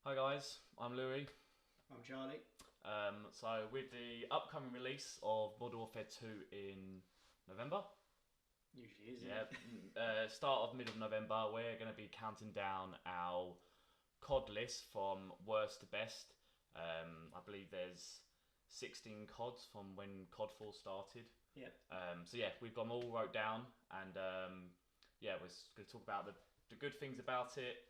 Hi guys, I'm Louis. I'm Charlie. So with the upcoming release of Modern Warfare 2 in November, Usually is, isn't yeah, it? start of middle of November, we're going to be counting down our COD list from worst to best. I believe there's 16 CODs from when COD 4 started. Yeah. So yeah, we've got them all wrote down, and yeah, we're going to talk about the good things about it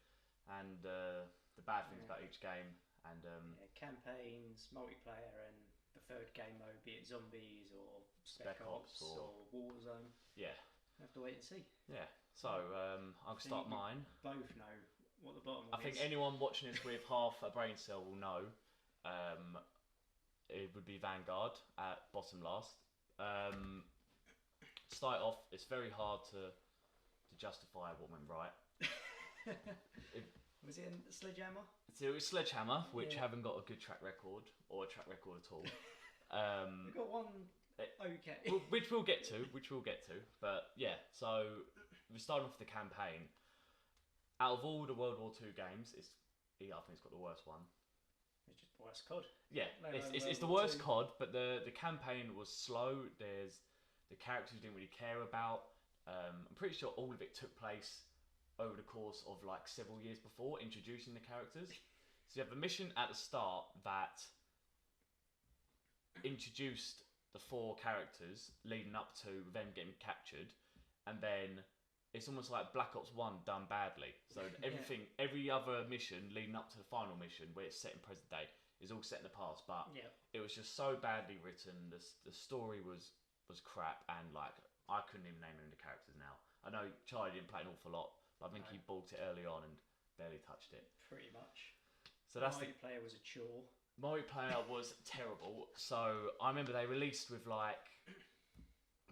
and the bad things Yeah. about each game. And Yeah. Campaigns, multiplayer, and the third game mode, be it zombies or Spec Spec Ops Ops or or Warzone. yeah, We have to wait and see. yeah. So I'll I start think we mine. both know what the bottom I one think is. anyone watching this with half a brain cell will know. Um, it would be Vanguard at bottom last. Um, to start off, it's very hard to justify what went right. It, Was it in Sledgehammer? so it was Sledgehammer, which Yeah. haven't got a good track record or a track record at all. We got one. It- Okay. which we'll get to, But yeah, so we're starting off with the campaign. Out of all the World War Two games, I think it's got the worst one. It's just worst COD. Yeah, No, it's the World War worst Two. COD, but the campaign was slow. There's the characters you didn't really care about. I'm pretty sure all of it took place over the course of like several years before introducing the characters. So you have a mission at the start that introduced the four characters leading up to them getting captured, and then it's almost like Black Ops 1 done badly. So everything, every other mission leading up to the final mission, where it's set in present day, is all set in the past. But Yeah. it was just so badly written. The story was crap, and like I couldn't even name any of the characters now. I know Charlie didn't play an awful lot, but I think No. he bought it early on and barely touched it. Pretty much. So that's the Multiplayer was a chore. multiplayer was terrible. So I remember they released with like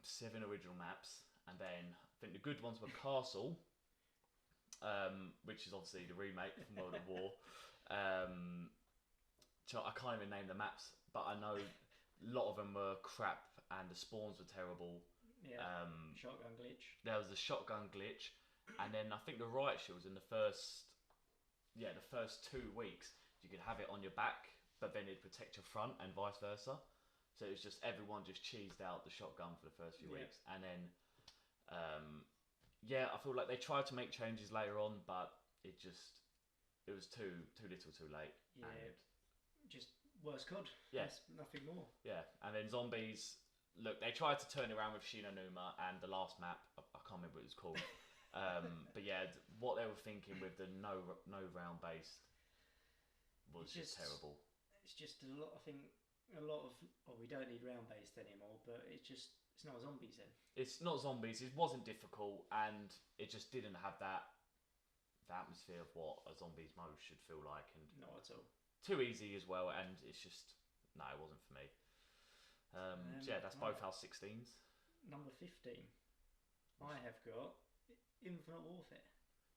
7 original maps, and then I think the good ones were Castle, which is obviously the remake from World of War. Um, so I can't even name the maps, but I know a lot of them were crap, and the spawns were terrible. Yeah. Um, Shotgun glitch. there was a shotgun glitch, and then I think the riot shields in the first 2 weeks you could have it on your back, but then it'd protect your front and vice versa. So it was just everyone just cheesed out the shotgun for the first few Yeah. weeks, and then yeah, I feel like they tried to make changes later on, but it was too little, too late. Yeah. And Just worst COD. yeah, There's nothing more. yeah, and then zombies. Look, they tried to turn it around with Shinonuma and the last map. I can't remember what it was called. But yeah, what they were thinking with the no round based was It's just just terrible. it's just a lot. I think a lot of. Oh, we don't need round based anymore. But it's not zombies then. It's not zombies. It wasn't difficult, and it just didn't have that the atmosphere of what a zombies mode should feel like, and Not at all. too easy as well. And it's just no, it wasn't for me. So yeah, that's both Right. our 16s. Number 15. I have got Infinite Warfare.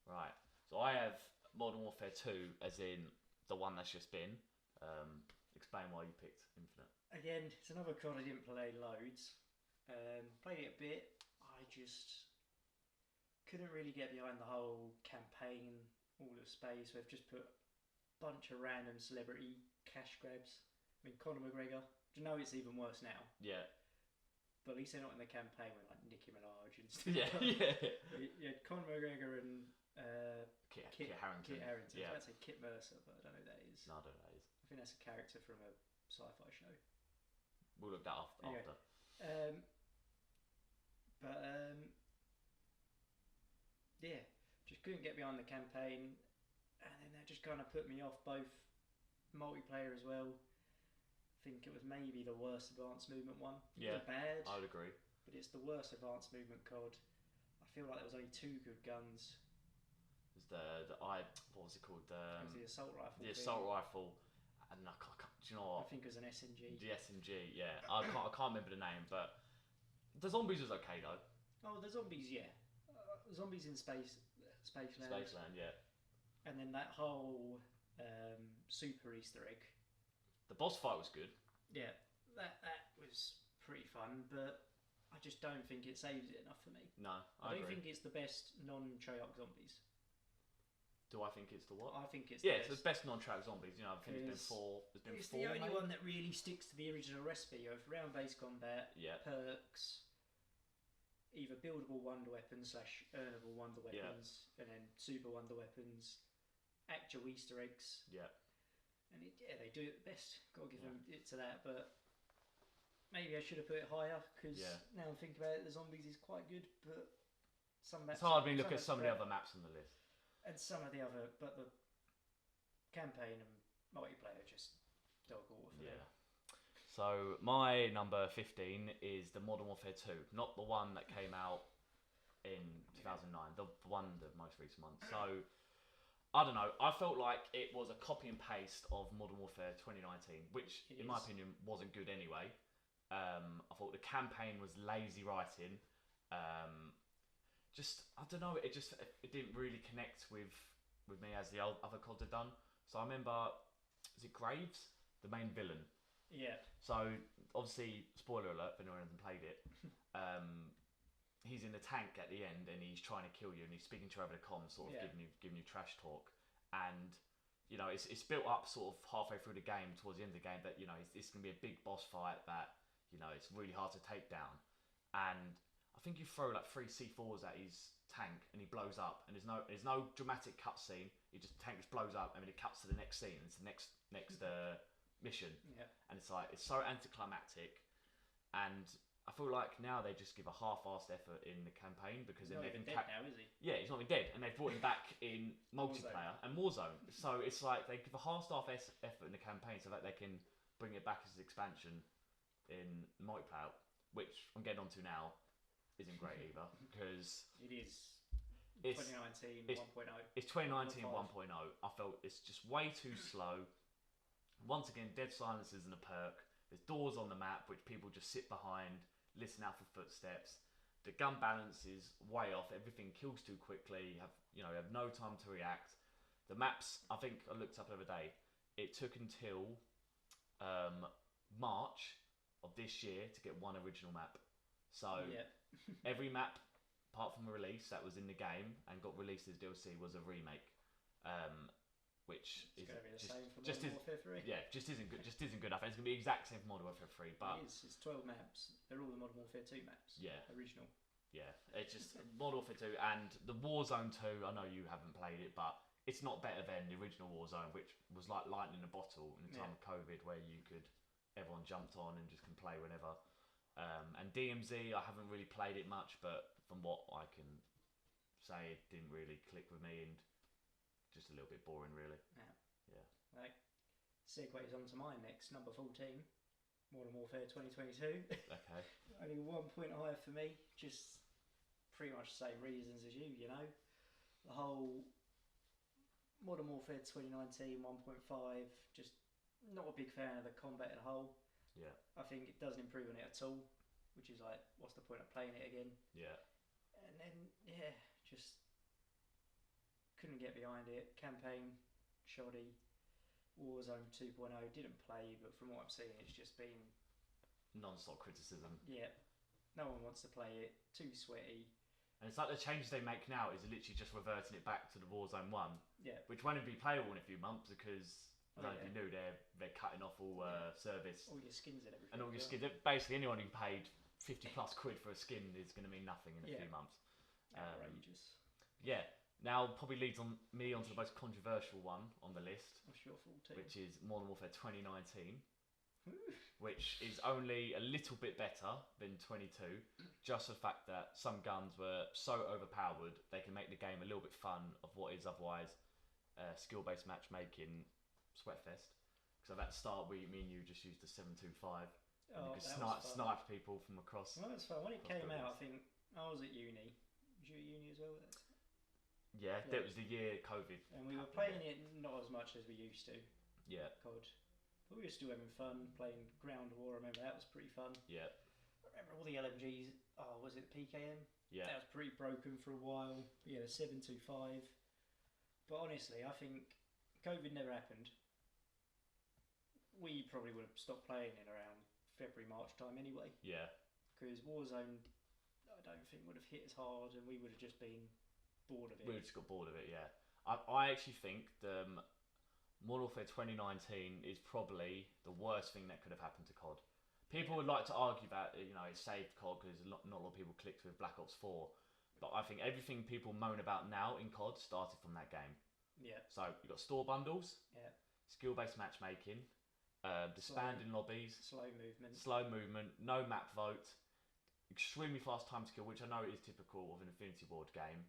Right. So I have Modern Warfare 2, as in the one that's just been. Explain why you picked Infinite. Again, it's another COD I didn't play loads. Played it a bit. I just couldn't really get behind the whole campaign, all of space. We've just put a bunch of random celebrity cash grabs. I mean, Conor McGregor. Do you know it's even worse now? Yeah. But at least they're not in the campaign with like Nicki Minaj and stuff. Yeah, yeah. You had Conor McGregor and Kit Harington. Kit Harington. Yeah. I was about to say Kit Mercer, but I don't know who that is. No, I don't know. That is. I think that's a character from a sci-fi show. We'll look that up Anyway. after. But yeah, just couldn't get behind the campaign, and then that just kind of put me off both multiplayer as well. I think it was maybe the worst advanced movement one. It Yeah, wasn't bad, I would agree. but it's the worst advanced movement COD. I feel like there was only two good guns. There's what was it called? It was the assault rifle. The thing. assault rifle, and do you know I what? think it was an SMG. The SMG. Yeah, I can't remember the name, but the zombies was okay though. Oh, the zombies, yeah. Zombies in Spaceland. Spaceland, yeah. And then that whole super Easter egg. The boss fight was good. Yeah, that was pretty fun, but I just don't think it saves it enough for me. No, I I don't agree. think it's the best non-Treyarch zombies. Do I think it's the what? I think it's it's the best non-track zombies. You know, I think there's been four. There's been it's four. the only maybe? one that really sticks to the original recipe of round-based combat, Yeah. perks, either buildable wonder weapons / earnable wonder weapons, and then super wonder weapons, actual Easter eggs. Yeah. And they do it best. Got to give them it to that, but maybe I should have put it higher because now I'm thinking about it, the zombies is quite good, but some maps. It's hard when you look at some of the other maps on the list. And some of the other, but the campaign and multiplayer are just dog water for them. So my number 15 is the Modern Warfare 2, not the one that came out in 2009, the most recent one. So I don't know. I felt like it was a copy and paste of Modern Warfare 2019, which, in my opinion, wasn't good anyway. I thought the campaign was lazy writing. I don't know. It didn't really connect with me as the other CODs had done. So I remember, is it Graves, the main villain? Yeah. So obviously, spoiler alert for anyone who hasn't played it. He's in the tank at the end and he's trying to kill you and he's speaking to you over the comms, sort of giving you trash talk. And you know, it's built up sort of halfway through the game, towards the end of the game, that you know it's going to be a big boss fight that you know it's really hard to take down. And I think you throw like 3 C4s at his tank and he blows up, and there's no dramatic cutscene. Tank just blows up and then it cuts to the next scene. It's the next mission. Yeah. And it's like it's so anticlimactic, and I feel like now they just give a half-assed effort in the campaign because then they've dead now, is he? Yeah, he's not even dead, and they've brought him back in multiplayer and Warzone. So it's like they give a half-assed effort in the campaign so that they can bring it back as an expansion in multiplayer, which I'm getting onto now isn't great either because it is 2019 1.0. It's 2019 1.0. I felt it's just way too slow. Once again, dead silence isn't a perk. There's doors on the map which people just sit behind, listen out for footsteps. The gun balance is way off. Everything kills too quickly. You have no time to react. The maps, I think I looked up the other day. It took until March of this year to get one original map. So every map, apart from a release that was in the game and got released as DLC, was a remake. Which it's going to be the same for Modern Warfare 3. Yeah, just isn't good. Just isn't good enough. It's going to be the exact same for Modern Warfare 3, but it's 12 maps. They're all the Modern Warfare 2 maps. Yeah, original. Yeah, it's just Modern Warfare 2 and the Warzone 2. I know you haven't played it, but it's not better than the original Warzone, which was like lightning in a bottle in the time of COVID, where everyone jumped on and just can play whenever. And DMZ, I haven't really played it much, but from what I can say, it didn't really click with me and just a little bit boring, really. Yeah. Segues on to mine next, number 14, Modern Warfare 2022. Okay. Only 1 point higher for me, just pretty much the same reasons as you, you know. The whole Modern Warfare 2019 1.5, just not a big fan of the combat as a whole. Yeah. I think it doesn't improve on it at all, which is like, what's the point of playing it again? Yeah. And then, just couldn't get behind it. Campaign, shoddy. Warzone 2.0, didn't play, but from what I'm seeing, it's just been non-stop criticism. Yeah. No one wants to play it. Too sweaty. And it's like the changes they make now is literally just reverting it back to the Warzone 1. Yeah. Which won't even be playable in a few months because, if you knew, they're cutting off all service. All your skins and everything. And all your skins. Basically, anyone who paid 50 plus quid for a skin is going to mean nothing in a few months. Outrageous. Yeah. Now probably leads me onto the most controversial one on the list. What's your 14? Which is Modern Warfare 2019. Which is only a little bit better than 22, just the fact that some guns were so overpowered they can make the game a little bit fun of what is otherwise skill-based matchmaking Sweatfest. Because at that start, me and you just used the 725 and you could snipe people from across. Well, that's fun. When it came out, I think I was at uni. Was you at uni as well? Yeah, that was the year COVID. And we were playing it not as much as we used to. Yeah. COD. But we were still having fun playing Ground War. I remember that was pretty fun. Yeah. I remember all the LMGs. Oh, was it PKM? Yeah. That was pretty broken for a while. Yeah, 725. But honestly, I think COVID never happened. We probably would have stopped playing in around February, March time anyway. Yeah. Because Warzone, I don't think would have hit as hard, and we would have just been bored of it. We just got bored of it, yeah. I actually think the Modern Warfare 2019 is probably the worst thing that could have happened to COD. People would like to argue that it saved COD because not a lot of people clicked with Black Ops 4, but I think everything people moan about now in COD started from that game. Yeah. So you've got store bundles, Yeah. skill-based matchmaking, disbanding lobbies, slow movement, no map vote, extremely fast time to kill, which I know is typical of an Infinity Ward game.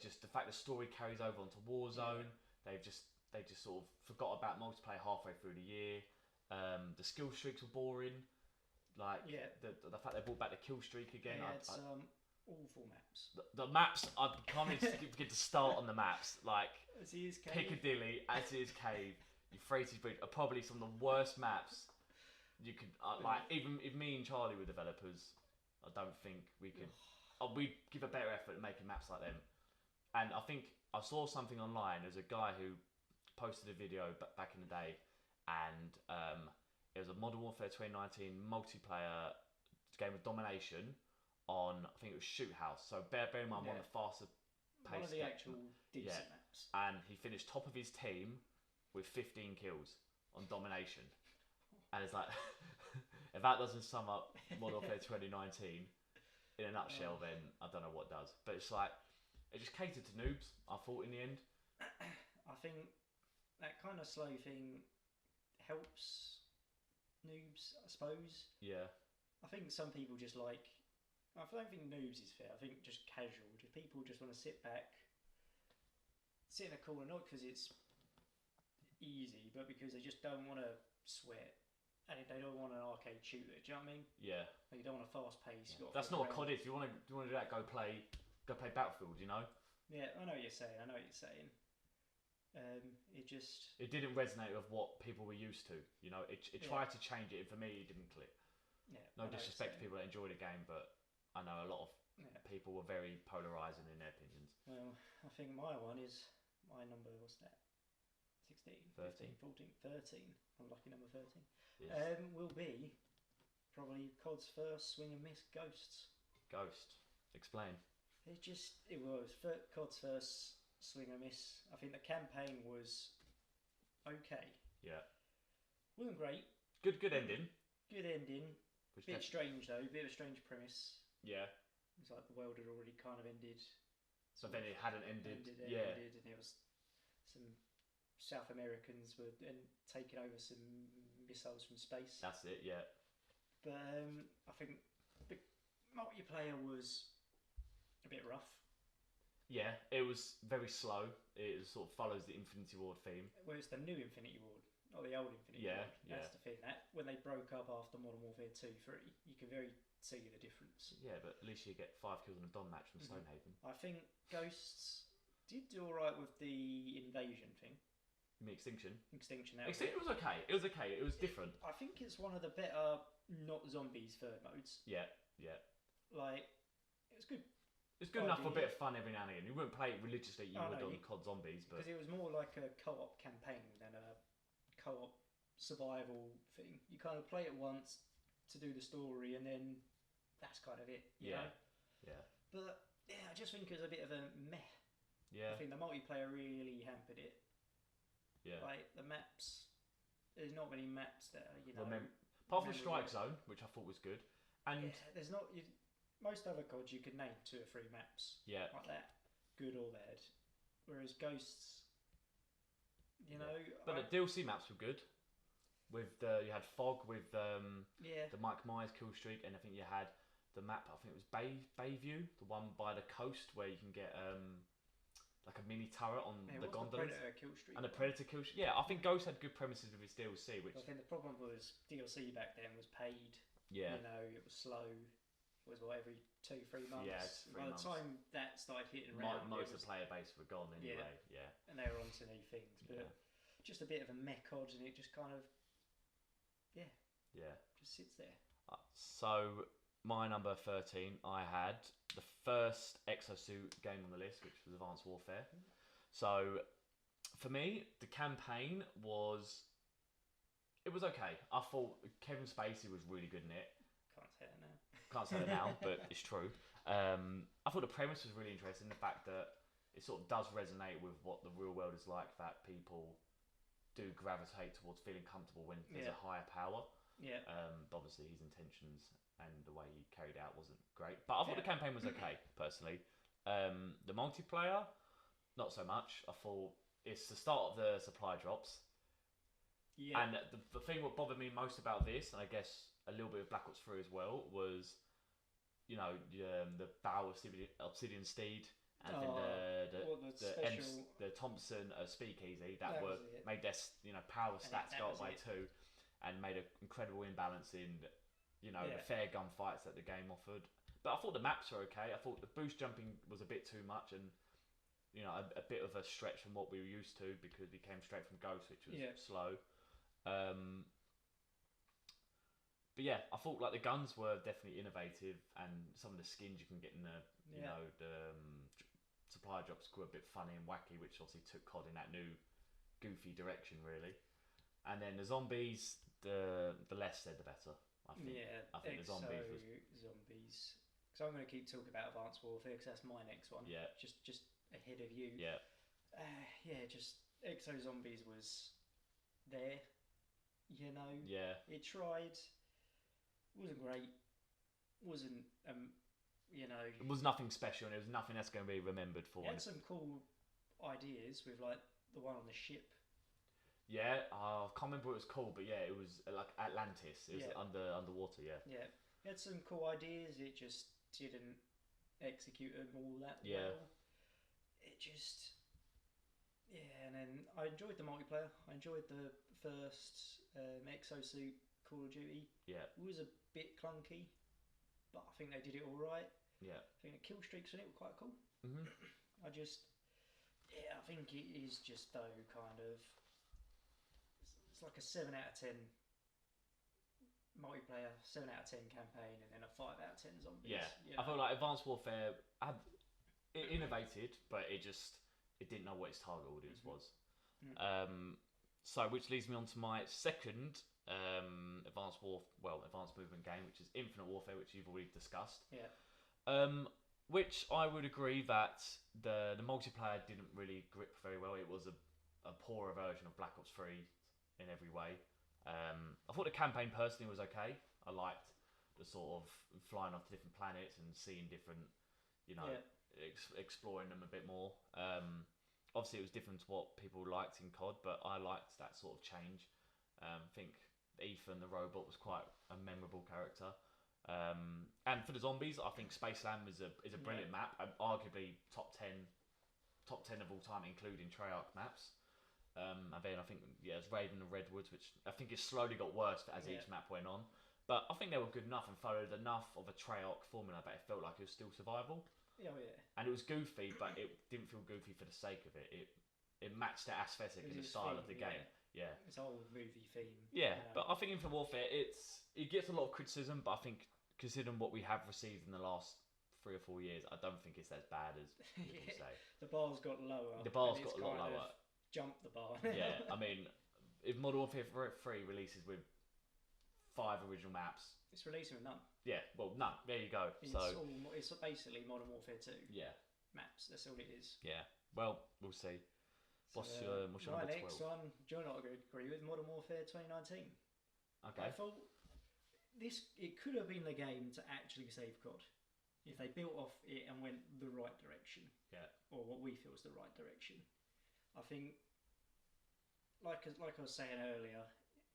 Just the fact the story carries over onto Warzone. Yeah. They just sort of forgot about multiplayer halfway through the year. The skill streaks were boring. Like the fact they brought back the kill streak again. Yeah, it's awful maps. The maps, I can't even begin to start on the maps. Like Aziz's Cave. Piccadilly, Aziz's Cave, Euphrates Bridge are probably some of the worst maps you could. Even if me and Charlie were developers, I don't think we could. We'd give a better effort at making maps like them. And I think I saw something online. There's a guy who posted a video back in the day, and it was a Modern Warfare 2019 multiplayer game of domination on, I think it was Shoot House. So bear in mind, one of the faster paced. One of the actual decent maps. And he finished top of his team with 15 kills on domination. And it's like, if that doesn't sum up Modern Warfare 2019 in a nutshell, then I don't know what does. But it's like, it just catered to noobs, I thought, in the end. I think that kind of slow thing helps noobs, I suppose. Yeah. I think some people just like... I don't think noobs is fair. I think just casual. Just people just want to sit back, sit in a corner, not because it's easy, but because they just don't want to sweat. And they don't want an arcade shooter. Do you know what I mean? Yeah. Like you don't want a fast pace. Yeah. That's not what COD is. If you want to do that, go play Battlefield, you know? Yeah, I know what you're saying. It didn't resonate with what people were used to, you know? It tried to change it, and for me, it didn't click. Yeah. No disrespect to people that enjoy the game, but I know a lot of people were very polarising in their opinions. Well, I think my number, what's that? 16, 13. 15, 14, 13. Unlucky number 13. Yes. Will be probably COD's first swing and miss, Ghosts. Ghost. Explain. It was COD's first swing and miss. I think the campaign was okay. Yeah. Wasn't great. Good ending. Good ending. Bit strange though. Bit of a strange premise. Yeah. It was like the world had already kind of ended. So then it hadn't ended. Ended, and it was some South Americans were taking over some missiles from space. That's it. Yeah. But I think the multiplayer was a bit rough. Yeah, it was very slow. It sort of follows the Infinity Ward theme. Well, it's the new Infinity Ward, not the old Infinity Ward. That's the thing. That when they broke up after Modern Warfare 2, 3, you can very see the difference. Yeah, but at least you get 5 kills in a Dom match from Stonehaven. I think Ghosts did do alright with the invasion thing. You mean Extinction? Extinction. It was okay. It was okay. It was different. I think it's one of the better not zombies third modes. Yeah. Like, it was good. It's good enough for a bit of fun every now and again. You wouldn't play it religiously. You would on COD Zombies, but because it was more like a co-op campaign than a co-op survival thing. You kind of play it once to do the story, and then that's kind of it. You know? But yeah, I just think it was a bit of a meh. Yeah. I think the multiplayer really hampered it. Yeah. Like the maps, there's not many maps that are, apart from Strike Zone, which I thought was good, and there's not. Most other CODs you could name 2 or 3 maps. Yeah. Like that, good or bad. Whereas Ghosts, But the DLC maps were good. With you had Fog with the Mike Myers kill streak, and I think you had the map. I think it was Bayview, the one by the coast where you can get like a mini turret on the gondolas. The Predator kill streak. And the Predator kill streak. Yeah, I think Ghost had good premises with its DLC. Which I think the problem was DLC back then was paid. Yeah. It was slow. It was every 2-3 months. Yeah, By the time that started hitting around, most of the player base were gone anyway. Yeah. And they were onto new things, but just a bit of a mech COD, and it just kind of just sits there. So my number 13, I had the first Exosuit game on the list, which was Advanced Warfare. So for me, the campaign was okay. I thought Kevin Spacey was really good in it. Can't say that now, but it's true. I thought the premise was really interesting. The fact that it sort of does resonate with what the real world is like. That people do gravitate towards feeling comfortable when there's a higher power. Yeah. But obviously his intentions and the way he carried out wasn't great. But I thought the campaign was okay, personally. The multiplayer, not so much. I thought it's the start of the supply drops. Yeah. And the thing what bothered me most about this, and I guess a little bit of Black Ops 3 as well, was, you know, the Bow Obsidian Steed, and then the Thompson Speakeasy that made their power stats go up by 2. And made an incredible imbalance in, the fair gunfights that the game offered. But I thought the maps were okay. I thought the boost jumping was a bit too much, and a bit of a stretch from what we were used to because we came straight from Ghost, which was slow. But yeah, I thought like the guns were definitely innovative, and some of the skins you can get in the supply drops were a bit funny and wacky, which obviously took COD in that new goofy direction, really. And then the zombies, the less said the better. I think. Yeah, I think the zombies was zombies. So I'm going to keep talking about Advanced Warfare because that's my next one. Yeah. Just ahead of you. Yeah. Just Exo Zombies was there. Yeah. It tried. Wasn't great. Wasn't It was nothing special, and it was nothing that's going to be remembered for. It had some cool ideas with like the one on the ship. Yeah, I can't remember what it was called, but yeah, it was like Atlantis. It was underwater, yeah. Yeah, it had some cool ideas. It just didn't execute them all that well. It just, and then I enjoyed the multiplayer. I enjoyed the first Exosuit Call of Duty. Yeah. It was a bit clunky, but I think they did it all right. Yeah. I think the kill streaks on it were quite cool. Mm-hmm. I think it is just though kind of. It's like a 7 out of 10 multiplayer, 7 out of 10 campaign, and then a 5 out of 10 zombies. Yeah, I felt like Advanced Warfare it innovated, but it didn't know what its target audience was. Mm-hmm. So which leads me on to my second advanced movement game, which is Infinite Warfare, which you've already discussed. Yeah. Which I would agree that the multiplayer didn't really grip very well. It was a poorer version of Black Ops 3 in every way. I thought the campaign personally was okay. I liked the sort of flying off to different planets and seeing different, exploring them a bit more. Obviously it was different to what people liked in COD, but I liked that sort of change. I think Ethan the robot was quite a memorable character. And for the zombies, I think Spaceland is a brilliant map, arguably top 10 of all time, including Treyarch maps. And then I think it's Raven and Redwoods, which I think it slowly got worse as each map went on. But I think they were good enough and followed enough of a Treyarch formula that it felt like it was still survival. Oh yeah. And it was goofy, but it didn't feel goofy for the sake of it. It matched the aesthetic and the style of the game. Yeah. It's a whole movie theme. Yeah, but I think Infinite Warfare it gets a lot of criticism, but I think considering what we have received in the last 3 or 4 years, I don't think it's as bad as people say. The bar's got lower. The bar's got a lot lower. Jump the bar. Yeah, I mean, if Modern Warfare 3 releases with 5 original maps, it's releasing with none. Yeah, well, none. There you go. It's basically Modern Warfare 2. Yeah. Maps. That's all it is. Yeah. Well, we'll see. What's your number 12? My next one, do you not agree with Modern Warfare 2019? Okay. I thought it could have been the game to actually save COD if they built off it and went the right direction. Yeah. Or what we feel is the right direction. I think, like I was saying earlier,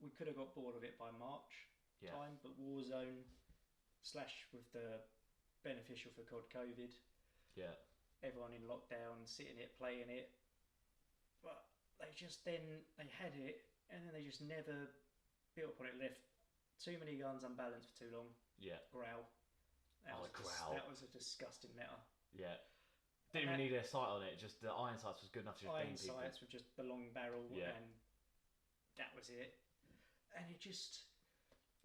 we could have got bored of it by March time, but Warzone / with the beneficial for COD COVID. Yeah. Everyone in lockdown, sitting it, playing it. But they had it, and then they just never built upon it. Left too many guns unbalanced for too long. Yeah. Growl. Growl. That was a disgusting meta. Yeah. Didn't even need a sight on it. Just the iron sights was good enough to just bang people. Iron sights with just the long barrel, and that was it. And it just.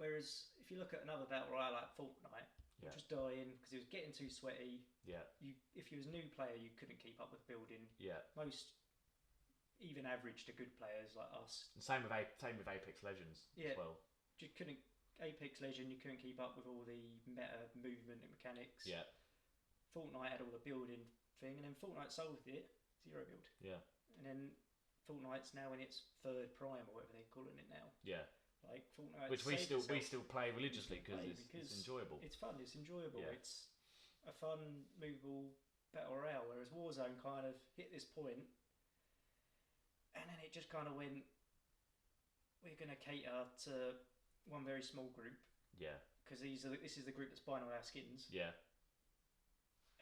Whereas if you look at another battle royale like Fortnite, just dying because it was getting too sweaty. Yeah. If you was a new player, you couldn't keep up with building. Yeah. Most, even average to good players like us. And same with Apex Legends as well. You couldn't Apex Legend. You couldn't keep up with all the meta movement and mechanics. Yeah. Fortnite had all the building thing, and then Fortnite solved it. Zero build. Yeah. And then Fortnite's now in its third prime or whatever they're calling it now. Yeah. Like Fortnite, Which we still play religiously because it's enjoyable. It's fun. It's enjoyable. Yeah. It's a fun, movable battle royale. Whereas Warzone kind of hit this point, and then it just kind of went. We're going to cater to one very small group. Yeah. Because this is the group that's buying all our skins. Yeah.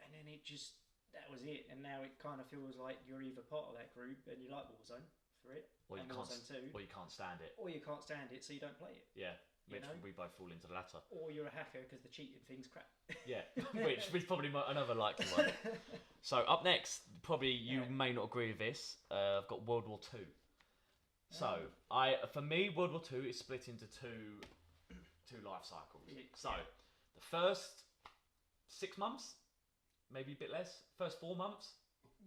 And then that was it. And now it kind of feels like you're either part of that group and you like Warzone for it, or you Warzone 2, or you can't stand it. Or you can't stand it, so you don't play it. Yeah. Which we both fall into the latter. Or you're a hacker because the cheating thing's crap. Yeah, which is probably another likely one. So up next, probably you may not agree with this. I've got World War Two. So for me, World War Two is split into two life cycles. So the first 6 months, maybe a bit less. First 4 months.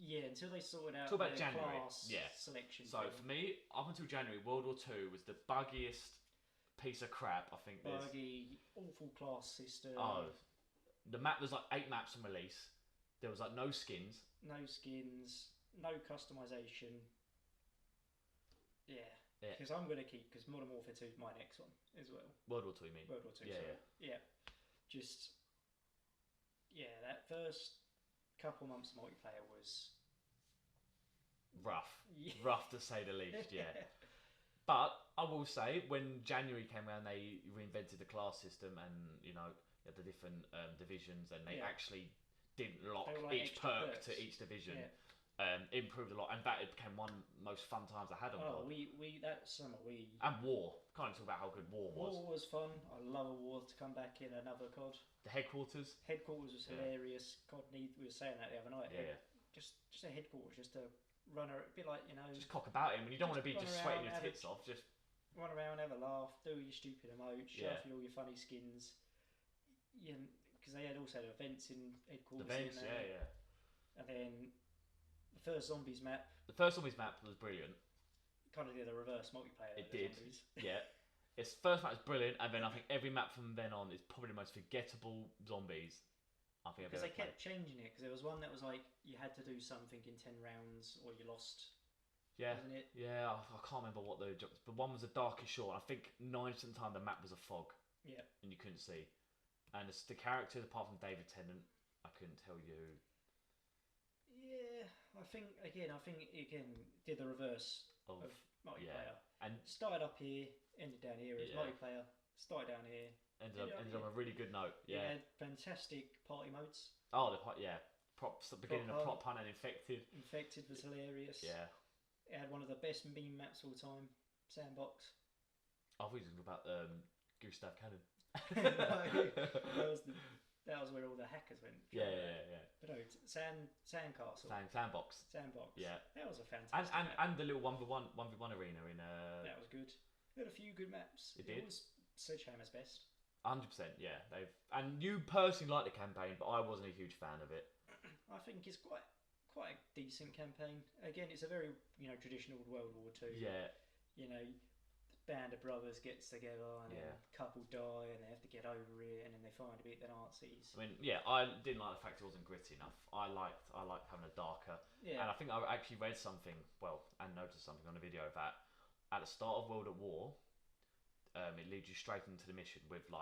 Yeah, until they sorted out Talk about the January. class selection. So for me, up until January, World War Two was the buggiest piece of crap. I think buggy, awful class system. Oh, the map. There's like 8 maps on release. There was like no skins. No skins. No customization. Yeah. Because I'm going to keep, because Modern Warfare 2 is my next one as well. World War 2, you mean? World War 2, yeah. Just, that first couple months of multiplayer was... rough. Yeah. Rough to say the least, yeah. But I will say, when January came around, they reinvented the class system and, you had the different divisions, and they actually didn't lock each perk to each division. Yeah. Improved a lot, and that it became one most fun times I had on board. We that summer and War. Can't talk about how good War was. War was fun. I love a War to come back in another COD. The headquarters. Headquarters was hilarious. COD we were saying that the other night. Yeah. Just a headquarters, just a runner, a bit like just cock about him when you don't want to be just sweating your tits off. Just run around, have a laugh, do your stupid emotes, show off all your funny skins. Yeah, because they had also events in headquarters. Events, yeah. And then the first Zombies map. The first Zombies map was brilliant. Kind of did a reverse multiplayer. It did. Zombies. Yeah. Its first map was brilliant, and then I think every map from then on is probably the most forgettable Zombies I think I've ever played. Because they kept changing it, because there was one that was like you had to do something in 10 rounds or you lost. Yeah. Wasn't it? Yeah, I can't remember what the one was a darkest shore. I think 90% of the time the map was a fog. Yeah. And you couldn't see. And the characters, apart from David Tennant, I couldn't tell you. Yeah, I think did the reverse of multiplayer. Yeah. And started up here, ended down here as multiplayer. Started down here. Ended on a really good note. Yeah. Had fantastic party modes. Oh, props at the beginning of Prop Hunt and Infected. Infected was hilarious. Yeah. It had one of the best meme maps all time. Sandbox. I thought you were talking about Gustav Cannon. No, that was where all the hackers went. Yeah. But no, Sandcastle. Sandbox. Yeah. That was a fantastic map. And the little 1v1 arena in. That was good. They had a few good maps. It did. Was Sledgehammer's best. 100%. Yeah. And you personally liked the campaign, but I wasn't a huge fan of it. I think it's quite a decent campaign. Again, it's a very traditional World War II. Yeah. Band of brothers gets together and then a couple die and they have to get over it and then they finally beat the Nazis. I mean, I didn't like the fact it wasn't gritty enough. I liked having a darker. Yeah. And I think I actually read something, and noticed something on a video that at the start of World at War, it leads you straight into the mission with the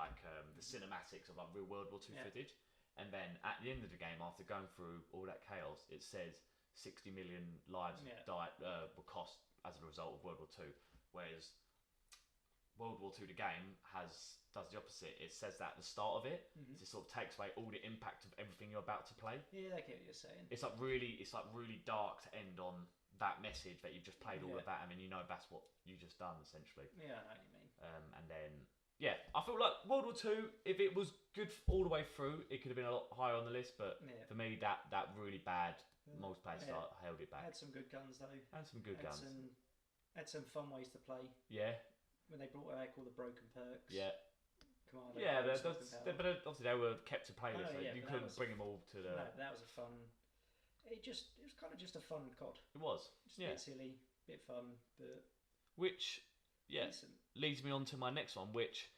cinematics of real World War II footage. And then at the end of the game, after going through all that chaos, it says 60 million lives died were cost as a result of World War II. Whereas World War II, the game, does the opposite. It says that at the start of it, it sort of takes away all the impact of everything you're about to play. Yeah, I get what you're saying. It's really dark to end on that message that you've just played all of that, and then that's what you just done essentially. Yeah, I know what you mean. And then I feel like World War II, if it was good all the way through, it could have been a lot higher on the list. But for me, that really bad multiplayer start held it back. Had some good guns though. Had some good guns. Had some fun ways to play. Yeah. When they brought back all the broken perks. Yeah. Commander, but obviously they were kept to play with, so you couldn't bring them all to the. No, that was a fun. It was kind of just a fun COD. It was. Just a bit silly, bit fun, but. Which, decent. Leads me on to my next one, which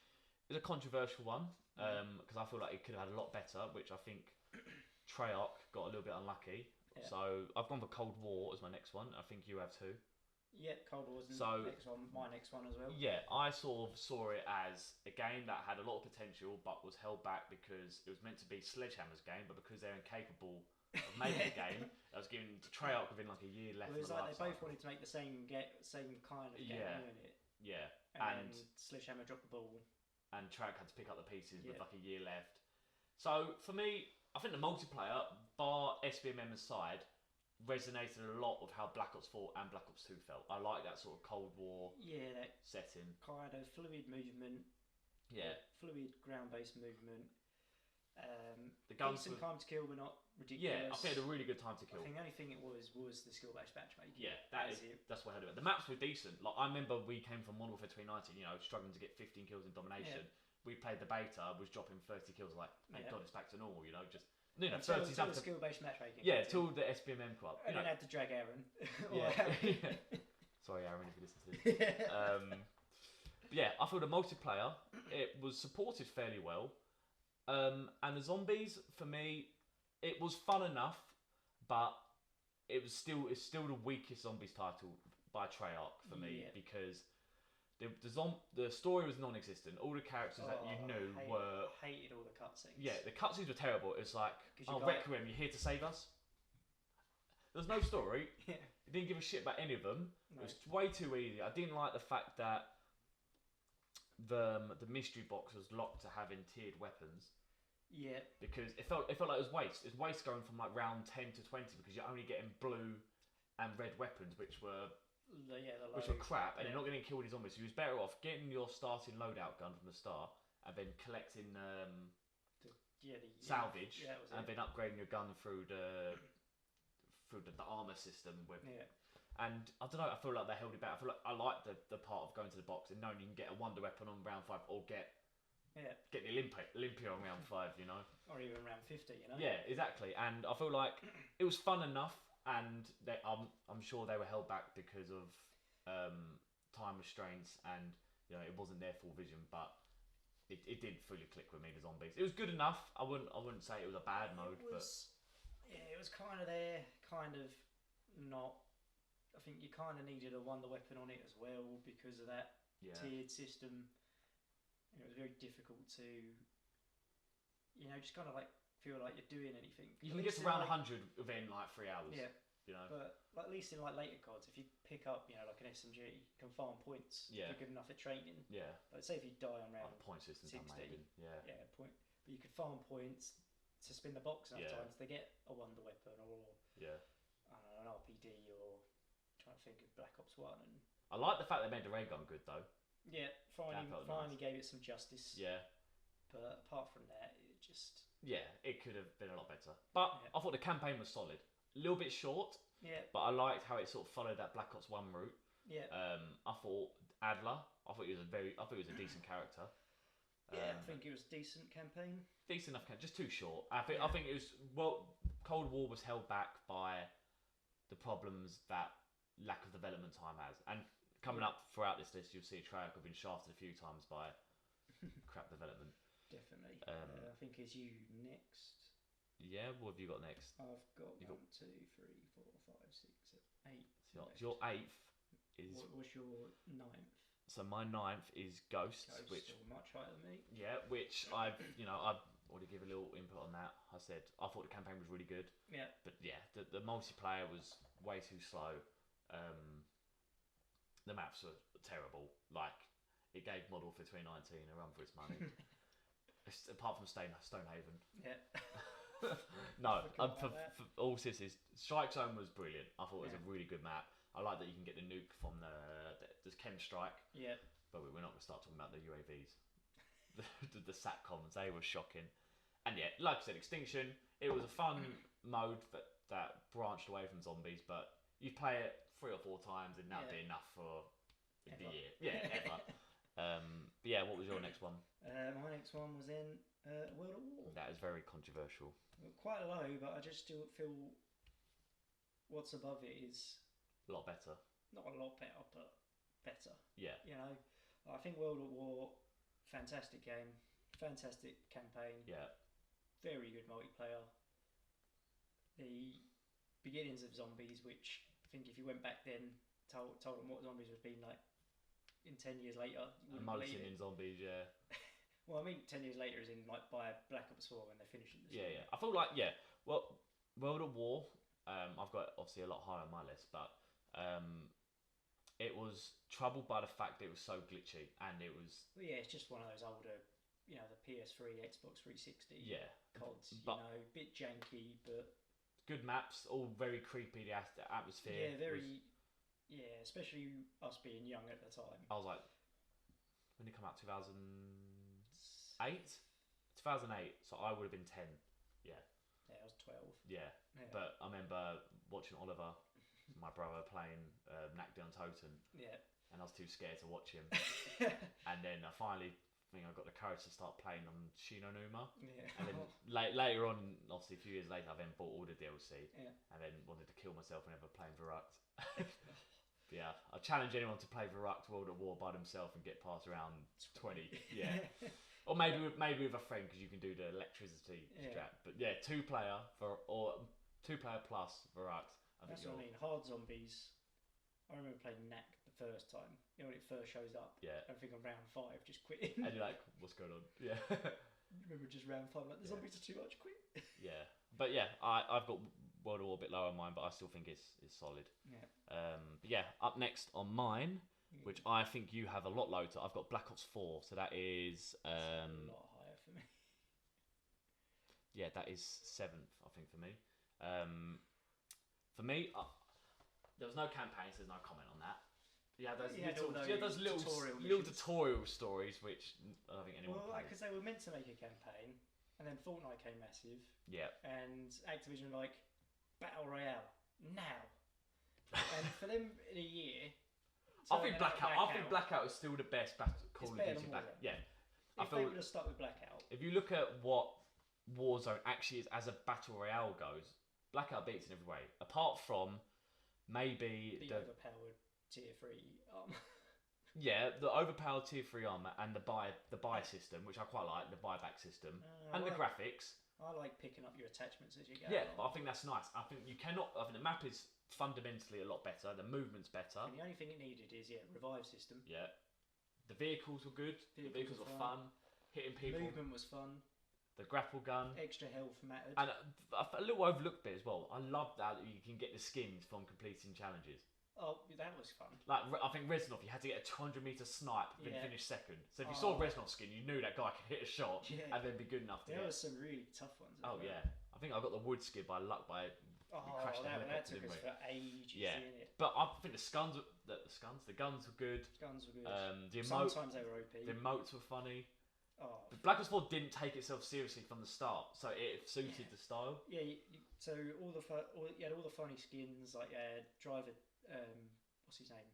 is a controversial one, because I feel like it could have had a lot better, which I think Treyarch got a little bit unlucky. Yeah. So I've gone for Cold War as my next one. I think you have too. Yeah, Cold War's So- next one, my next one as well. Yeah, I sort of saw it as a game that had a lot of potential, but was held back because it was meant to be Sledgehammer's game, but because they're incapable of making a game, it was given to Treyarch within like a year left. Well, it was of the like life they both cycle. wanted to make the same kind of game, Yeah. weren't it? Yeah, And, and then Sledgehammer dropped the ball. and Treyarch had to pick up the pieces with Yeah. like a year left. So for me, I think the multiplayer, bar SBMM aside, resonated a lot with how Black Ops 4 and Black Ops 2 felt. I like that sort of Cold War Yeah, that setting. kind of fluid movement. Yeah, Fluid ground-based movement. the guns Decent were. time to kill, but not ridiculous. Yeah, I think it had a really good time to I kill. think the only thing it was the skill-based matchmaking. Yeah, that's what I heard of it. The maps were decent. Like I remember we came from Modern Warfare 2019, struggling to get 15 kills in domination. We played the beta, was dropping 30 kills. Like, thank God it's back to normal. Just Until 30's the up to skill-based matchmaking. yeah, till till the SBMM club. and then had to drag Aaron. Yeah. Sorry, Aaron, if you listen to this. But yeah, I feel the multiplayer it was supported fairly well, and the zombies for me, it was fun enough, but it's still the weakest zombies title by Treyarch for me Yeah. because the story was non-existent. All the characters that you knew were hated all the cutscenes. yeah, the cutscenes were terrible. It was like, 'Cause you oh, got- Requiem, you're here to save us. There's no story. Yeah. You didn't give a shit about any of them. No. It was way too easy. I didn't like the fact that the mystery box was locked to having tiered weapons Yeah. because it felt like it was waste. It's waste going from like round 10 to 20 because you're only getting blue and red weapons, which were crap, and Yeah. you're not getting killed with zombies. So you was better off getting your starting loadout gun from the start and then collecting salvage Yeah, that was and it. then upgrading your gun through the armor system with. Yeah. And I don't know. I feel like they held it back. I feel like I like the part of going to the box and knowing you can get a wonder weapon on round 5 or get Yeah. the Olympia on round 5. Or even round 50. Yeah, exactly. And I feel like it was fun enough, and I'm sure they were held back because of time restraints, and it wasn't their full vision, but it did fully click with me. The zombies. It was good enough. I wouldn't say it was a bad mode, it was kind of there, kind of not. I think you kind of needed a wonder weapon on it as well because of that but yeah, tiered system, and it was very difficult to, just kind of like feel like you're doing anything. you At can get least to round in, 100 within like 3 hours. Yeah, You know. but at least in like later CODs, if you pick up like an SMG, you can farm points. Yeah. If you're good enough at training. Yeah. Like say if you die on round, Like the point system's 60. amazing. Yeah. but you could farm points to spin the box enough Yeah. times to get a wonder weapon or Yeah. I don't know, an RPD or trying to think of Black Ops 1 and I like the fact they made the ray gun good though. yeah, finally felt finally nice. gave it some justice. Yeah. But apart from that, it just Yeah, it could have been a lot better. But Yeah. I thought the campaign was solid. A little bit short, yeah, but I liked how it sort of followed that Black Ops 1 route. yeah. I thought Adler, I thought he was a decent character. I think it was a decent campaign. Decent enough, just too short. I Yeah. think it was Cold War was held back by the problems that lack of development time has, and coming Yeah. up throughout this list, you'll see Treyarch have been shafted a few times by crap development. Definitely. I think it's you next. Yeah, what have you got next? I've got You 1, got- 2, 3, 4, 5, 6, 7, 8. So left. your 8th is What's your 9th? so my 9th is Ghosts, Ghost, which still much higher than me. yeah, which I've already give a little input on that. I said I thought the campaign was really good, Yeah. but yeah, the multiplayer was way too slow. The maps were terrible. Like it gave Model for 2019 a run for its money. Apart from Stonehaven. Yeah. No, Forgot for, about that. for all sisters, Strike Zone was brilliant. I thought it was Yeah. a really good map. I like that you can get the nuke from the Chem Strike, Yeah. but we're not going to start talking about the UAVs. the SATCOMs, they were shocking. And yeah, like I said, Extinction, it was a fun mode that branched away from zombies, but you play it 3 or 4 times and that'd Yeah. be enough for the Ever. year. Yeah, ever. But yeah, what was your next one? My next one was in World at War. That is very controversial. Quite low, but I just still feel what's above it is A lot better. not a lot better, but better. Yeah. I think World at War, fantastic game, fantastic campaign, Yeah. very good multiplayer. the beginnings of zombies, which I think if you went back then, told them what zombies would be like in 10 years later, you wouldn't believe Mulligan it. in zombies, yeah. Well, I mean, 10 years later is in like by Black Ops 4 when they're finishing the Yeah, story. yeah. I feel like, yeah. Well, World at War, I've got obviously a lot higher on my list, but it was troubled by the fact that it was so glitchy and it was. Well, yeah, it's just one of those older, the PS3, Xbox 360 Yeah. CODs, But- a bit janky, but Good maps, all very creepy, the atmosphere. yeah, was- yeah, especially us being young at the time. I was like, when did it come out? 2008? 2008, so I would have been 10. Yeah, I was 12. Yeah. Yeah. But I remember watching Oliver, my brother, playing Knack Down Totem, Yeah. and I was too scared to watch him. And then I finally think I got the courage to start playing on Shinonuma. Yeah. And then later on, obviously a few years later, I then bought all the DLC. Yeah. And then wanted to kill myself whenever playing Verruct. But yeah, I challenge anyone to play Verruct World at War by themselves and get past around 20. Yeah. Or maybe with a friend, because you can do the electricity Yeah. strap. But yeah, two player plus Verruct. That's what I mean. Hard zombies. I remember playing Knack the first time. When it first shows up. Yeah. I think on round 5, just quitting. And you're like, what's going on? Yeah. remember just round 5, like the Yeah. zombies are too much. Quit. Yeah. But yeah, I've got World of War a bit lower on mine, but I still think it's solid. Yeah. But yeah, up next on mine, which I think you have a lot lower to. I've got Black Ops 4, so that is a lot higher for me. yeah, that is 7th, I think, for me. For me, there was no campaign, so there's no comment on that. Yeah, those little tutorial stories, which I don't think anyone played. Because they were meant to make a campaign, and then Fortnite came massive, Yeah, and Activision were like, Battle Royale, now. And for them in a year... I think turning out Blackout. I think Blackout is still the best Call of better Duty. than Warzone. Yeah, If they would have stuck with Blackout... if you look at what Warzone actually is as a battle royale goes, Blackout beats in every way, apart from maybe the overpowered tier 3 the overpowered tier 3 armor and the buy system, which I quite like, the buyback system, and the graphics. I like picking up your attachments as you go. Yeah, but I think that's nice. I think the map is fundamentally a lot better. The movement's better. And the only thing it needed is revive system. Yeah, the vehicles were good. The vehicles were fun. Hitting people. Movement was fun. The grapple gun. Extra health mattered. And a little overlooked bit as well. I love that you can get the skins from completing challenges. Oh, that was fun. Like, I think Reznov, you had to get a 200-meter snipe and finish second. So if you saw Reznov's skin, you knew that guy could hit a shot and then be good enough to There was some really tough ones. Oh, yeah. I think I got the wood skin by luck by... crashed the that helicopter, took didn't us we? for ages, Yeah. didn't it? But I think the guns were good. Guns were good. Sometimes they were OP. The emotes were funny. Oh. But Black Ops 4 didn't take itself seriously from the start, so it suited the style. Yeah, so you had all the funny skins, like driver, what's his name?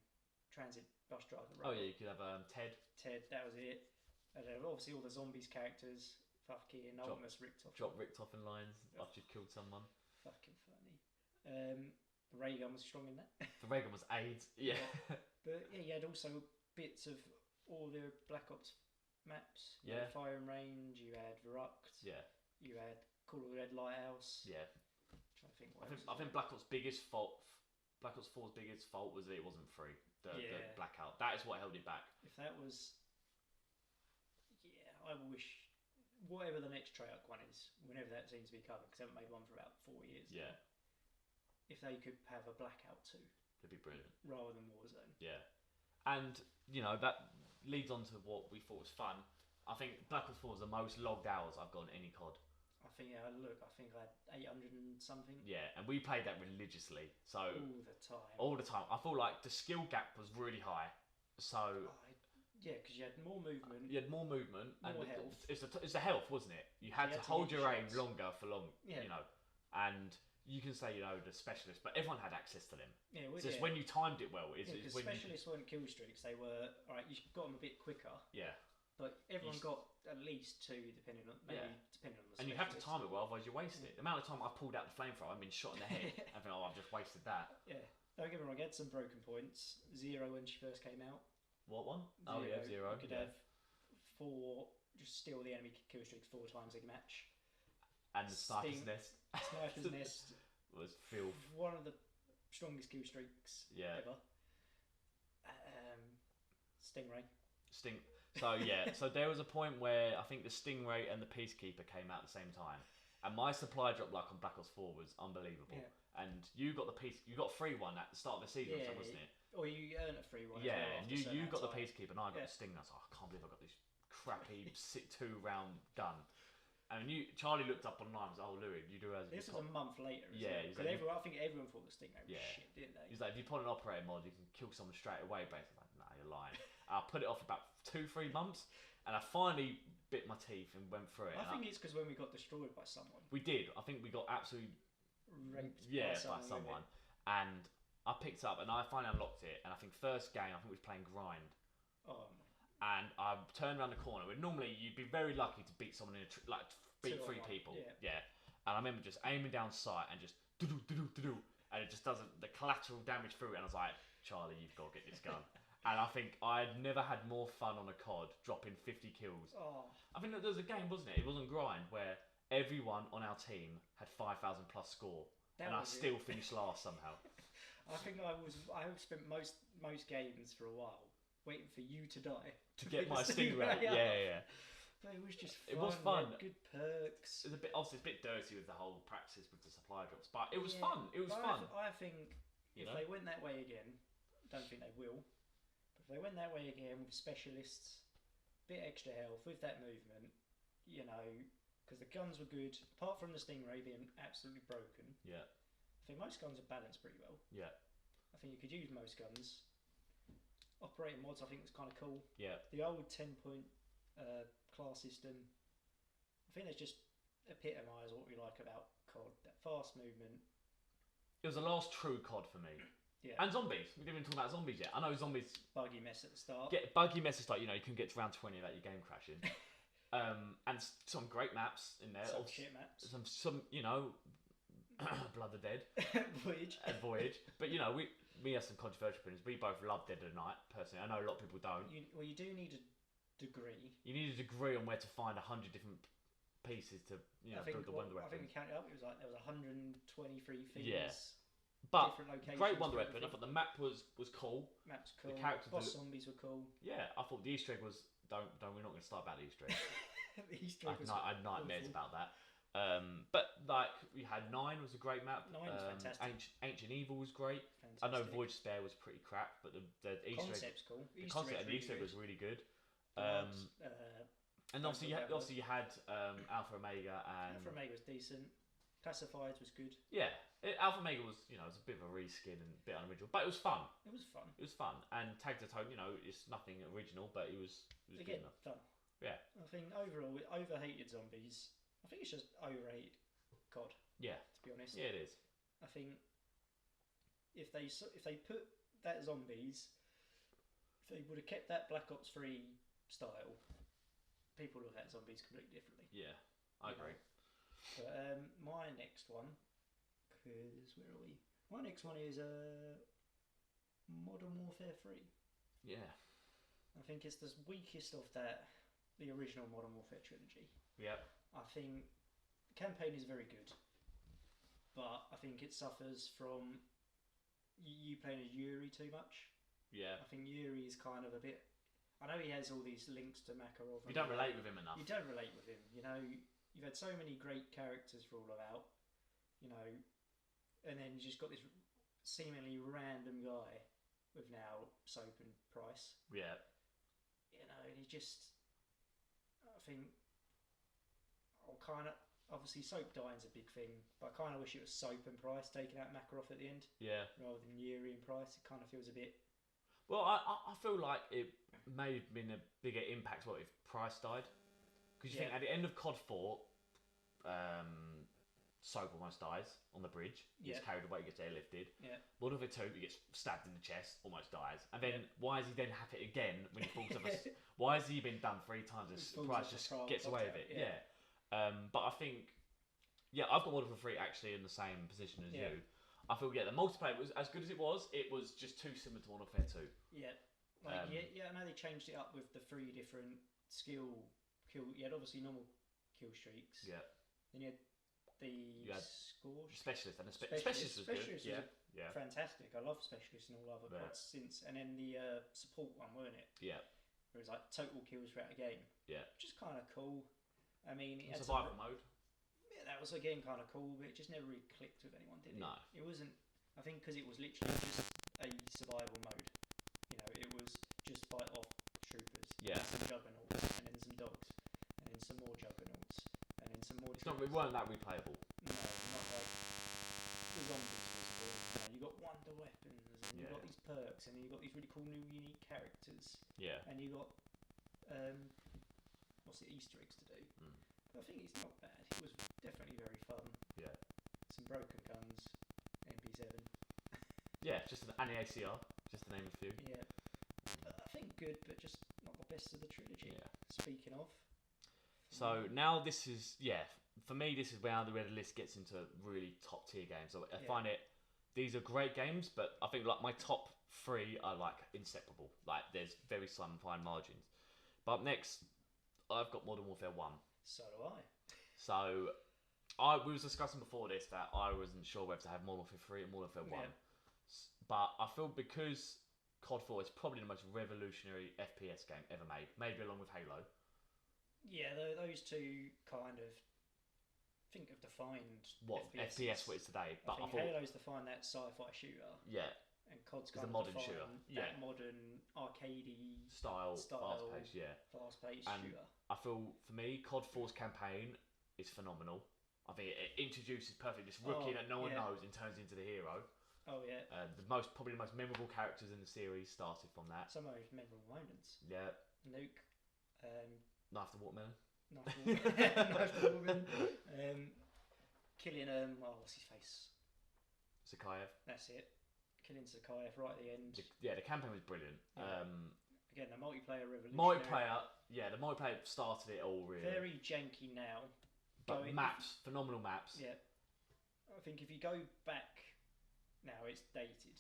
Transit bus driver. Oh yeah, you could have Ted. Ted, that was it. And obviously all the zombies characters, fucking Ultimus Richtofen. Drop Richtofen lines after you'd killed someone. Fucking funny. The ray gun was strong in that. The ray gun was AIDS. Yeah. But yeah, you had also bits of all the Black Ops maps. You had Fire and Range, you had Verruct. Yeah. You had Call of the Red Lighthouse. Yeah. I'm trying to think I think Black Ops' biggest fault, Black Ops 4's biggest fault was that it wasn't free. The Blackout. That is what held it back. If that was, I wish whatever the next Treyarch one is, whenever that seems to be coming, because they haven't made one for about 4 years. Yeah. Now, if they could have a Blackout 2, it'd be brilliant. Rather than Warzone. Yeah. And that leads on to what we thought was fun. I think Black Ops 4 is the most logged hours I've got in any COD. I think I had 800 and something. Yeah, and we played that religiously. So all the time. I feel like the skill gap was really high. So because you had more movement. You had more movement. More and health. It's the health, wasn't it? You had to hold your aim longer for long. Yeah. And you can say the specialists, but everyone had access to them. Yeah, just when you timed it well. Because specialists weren't kill streaks. They were alright. You got them a bit quicker. Yeah. But everyone got at least 2, depending on the. And you have to time it well, otherwise you waste it. The amount of time I pulled out the flamethrower, I've been shot in the head. I think, I've just wasted that. Yeah, don't get me wrong. I had some broken points. Zero when she first came out. What one? Oh yeah, Zero. You could have 4, just steal the enemy kill streaks 4 times a match. And the sniper's nest. Sniper's nest. was filth. One of the strongest kill streaks Yeah. ever. Stingray. So yeah, so there was a point where I think the Stingray and the Peacekeeper came out at the same time, and my supply drop luck on Black Ops 4 was unbelievable. Yeah. And you got you got a free one at the start of the season, Yeah, wasn't it? Or you earn a free one. Yeah, as well and after a certain you got the amount of time. Peacekeeper, and I got the Sting. I was like, I can't believe I got this crappy 2-round gun. And Charlie looked up online and was like, oh, Louis, you do as This was a month later. Yeah, because I think everyone thought the Stingray was shit, didn't they? He's like, if you put an operator mod, you can kill someone straight away. Basically, like, nah, you're lying. I put it off about 2-3 months, and I finally bit my teeth and went through it. I think it's because when we got destroyed by someone. We did. I think we got absolutely raped by someone. And I picked up, and I finally unlocked it. And I think first game, I think we was playing grind. Oh. And I turned around the corner. Where normally you'd be very lucky to beat someone in beat 3 people. Yeah. And I remember just aiming down sight and just do, and it just doesn't the collateral damage through it. And I was like, Charlie, you've got to get this gun. And I think I'd never had more fun on a COD dropping 50 kills. Oh. I think there was a game, wasn't it? It wasn't grind where everyone on our team had 5,000 plus score, and I still finished last somehow. I think I spent most games for a while waiting for you to die to get my Stingray. Yeah. But it was just fun. It was fun. Good perks. It's a bit dirty with the whole practice with the supply drops, but it was fun. It was fun. I think if they went that way again, don't think they will. But if they went that way again with specialists, bit extra health with that movement, because the guns were good. Apart from the Stingray being absolutely broken. Yeah. I think most guns are balanced pretty well. Yeah. I think you could use most guns. Operating mods, I think, was kind of cool. Yeah. The old 10-point class system, I think that's just epitomise what we like about COD. That fast movement. It was the last true COD for me. Yeah. And zombies. We didn't even talk about zombies yet. I know zombies. Buggy mess at the start. Get buggy mess at the start. You can get to round 20 without your game crashing. And some great maps in there. Some shit maps. Some Blood the Dead. Voyage. And Voyage. But we have some controversial opinions. We both love Dead of the Night, personally. I know a lot of people don't. You do need a degree. You need a degree on where to find 100 different pieces to build the Wonder Weapon. I think we counted up. It was like there was 123 things. Yeah. But different locations. Great Wonder Weapon. I thought the map was cool. Map's cool. The characters. Boss zombies were cool. Yeah, I thought the Easter egg was. Don't. We're not going to start about the Easter egg. The Easter egg I had nightmares about that. But we had 9 was a great map. 9 was fantastic. Ancient Evil was great. Fantastic. I know Voyage Spare was pretty crap, but the Easter concept's cool. The concept and the Easter egg was really good. And obviously you had Alpha Omega and Alpha Omega was decent. Classifieds was good. Yeah, Alpha Omega was it was a bit of a reskin and a bit unoriginal, but it was fun. It was fun. It was fun, and Tag to Tone, it's nothing original, but it was again good enough. Fun. Yeah. I think overall, overhated zombies. I think it's just overrated COD. Yeah. To be honest. Yeah, it is. I think if they put that zombies, if they would have kept that Black Ops 3 style, people would have had zombies completely differently. Yeah, I agree. But my next one, because where are we? My next one is Modern Warfare 3. Yeah. I think it's the weakest of the original Modern Warfare trilogy. Yeah. I think the campaign is very good, but I think it suffers from you playing as Yuri too much. Yeah. I think Yuri is kind of a bit. I know he has all these links to Makarov. You don't relate with him enough. You don't relate with him. You've had so many great characters for all about, and then you just got this seemingly random guy with now Soap and Price. Yeah. And he just, I think, obviously Soap dying's a big thing, but I kind of wish it was Soap and Price taking out Makarov at the end. Yeah. Rather than Yuri and Price. It kind of feels a bit. Well, I feel like it may have been a bigger impact if Price died. Because you think at the end of COD 4, Soap almost dies on the bridge. He gets carried away, gets airlifted. Yeah. Modern Warfare 2, he gets stabbed in the chest, almost dies. And then why does he then have it again when he falls off why has he been done 3 times and Price just gets away with it? Yeah. But I think, I've got Modern Warfare 3 actually in the same position as you. I feel, the multiplayer was as good as it was just too similar to Modern Warfare 2. Yeah. I know they changed it up with the 3 different kill. You had obviously normal kill streaks. Yeah. Then you had the had score Specialist and Specialist was good. Specialist Yeah, was yeah, fantastic. I love Specialist and all other Yeah. CODs since, and then the support one, weren't it? yeah, Where it was like total kills throughout a game, yeah. which is kind of cool. I mean, it had Survival mode. yeah, that was again kind of cool, but it just never really clicked with anyone, did it? No. It wasn't. I think because it was literally just a survival mode. You know, it was just fight off troopers, Yeah. some juggernauts, and then some dogs, and then some more juggernauts, and then some more. It's not. It weren't that replayable. No, not like the zombies was cool. You know, you got wonder weapons, and you Yeah. got these perks, and you got these really cool new unique characters, Yeah. and you got what's it, Easter eggs to do. Mm. I think it's not bad. It was definitely very fun. Yeah. Some broken guns, MP7. Yeah. Just an ACR. Just to name a few. Yeah, I think good, but just not the best of the trilogy. Yeah. Speaking of. So now this is for me this is where the list gets into really top tier games. So I Yeah. find these are great games, but I think like my top 3 are like inseparable. Like there's very slim fine margins. But up next, I've got Modern Warfare 1. So do I. So we was discussing before this that I wasn't sure whether to have Modern Warfare 3 and Modern Warfare 1. Yeah. But I feel because COD 4 is probably the most revolutionary FPS game ever made, maybe along with Halo. Yeah, those two kind of have defined What FPS what is today, but I I think thought Halo's defined that sci-fi shooter, yeah, and COD's It's a kind of modern defined shooter. that Yeah. modern arcadey, style. Style. Fast paced, yeah. fast-paced And shooter. I feel for me, COD 4's campaign is phenomenal. I think it introduces perfectly this rookie Oh, that no one yeah. knows and turns into the hero. Oh yeah, Probably the most memorable characters in the series started from that. some of those memorable moments. Yeah, Nuke, Knife the Watermelon. Knife the woman, killing what's his face? Zakhaev. That's it. Killing Sakayev right at the end. The campaign was brilliant. Yeah. Again, the multiplayer revolution. The multiplayer started it all really. Very janky now. But phenomenal maps. Yeah. I think if you go back now, it's dated.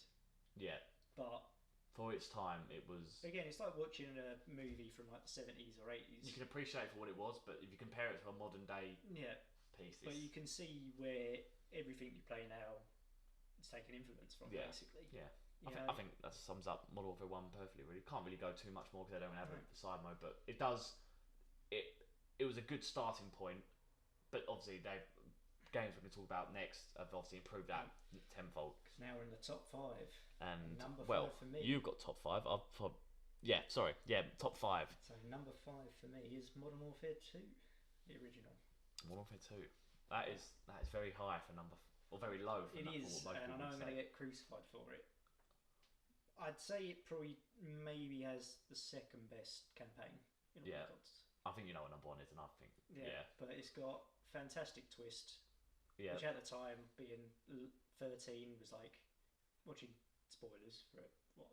Yeah. But for its time, it was. Again, it's like watching a movie from like the 70s or 80s. You can appreciate it for what it was, but if you compare it to a modern day piece, but you can see where everything you play now is taking influence from, basically. Yeah. I think that sums up Modern Warfare 1 perfectly. Really, can't really go too much more because they don't have a side mode, but it does. It was a good starting point, but obviously games we're going to talk about next have obviously improved that tenfold. Because now we're in the top 5. And number 5 for me. You've got top 5. Top 5. So number 5 for me is Modern Warfare 2, the original. Modern Warfare 2. That is very high for or very low for It is, for most and I people know would I'm going say. to get crucified for it. I'd say it probably maybe has the second best campaign in all the CODs. I think you know what number 1 is, and I think But it's got fantastic twist. Yeah. Which at the time, being 13, was like watching spoilers for a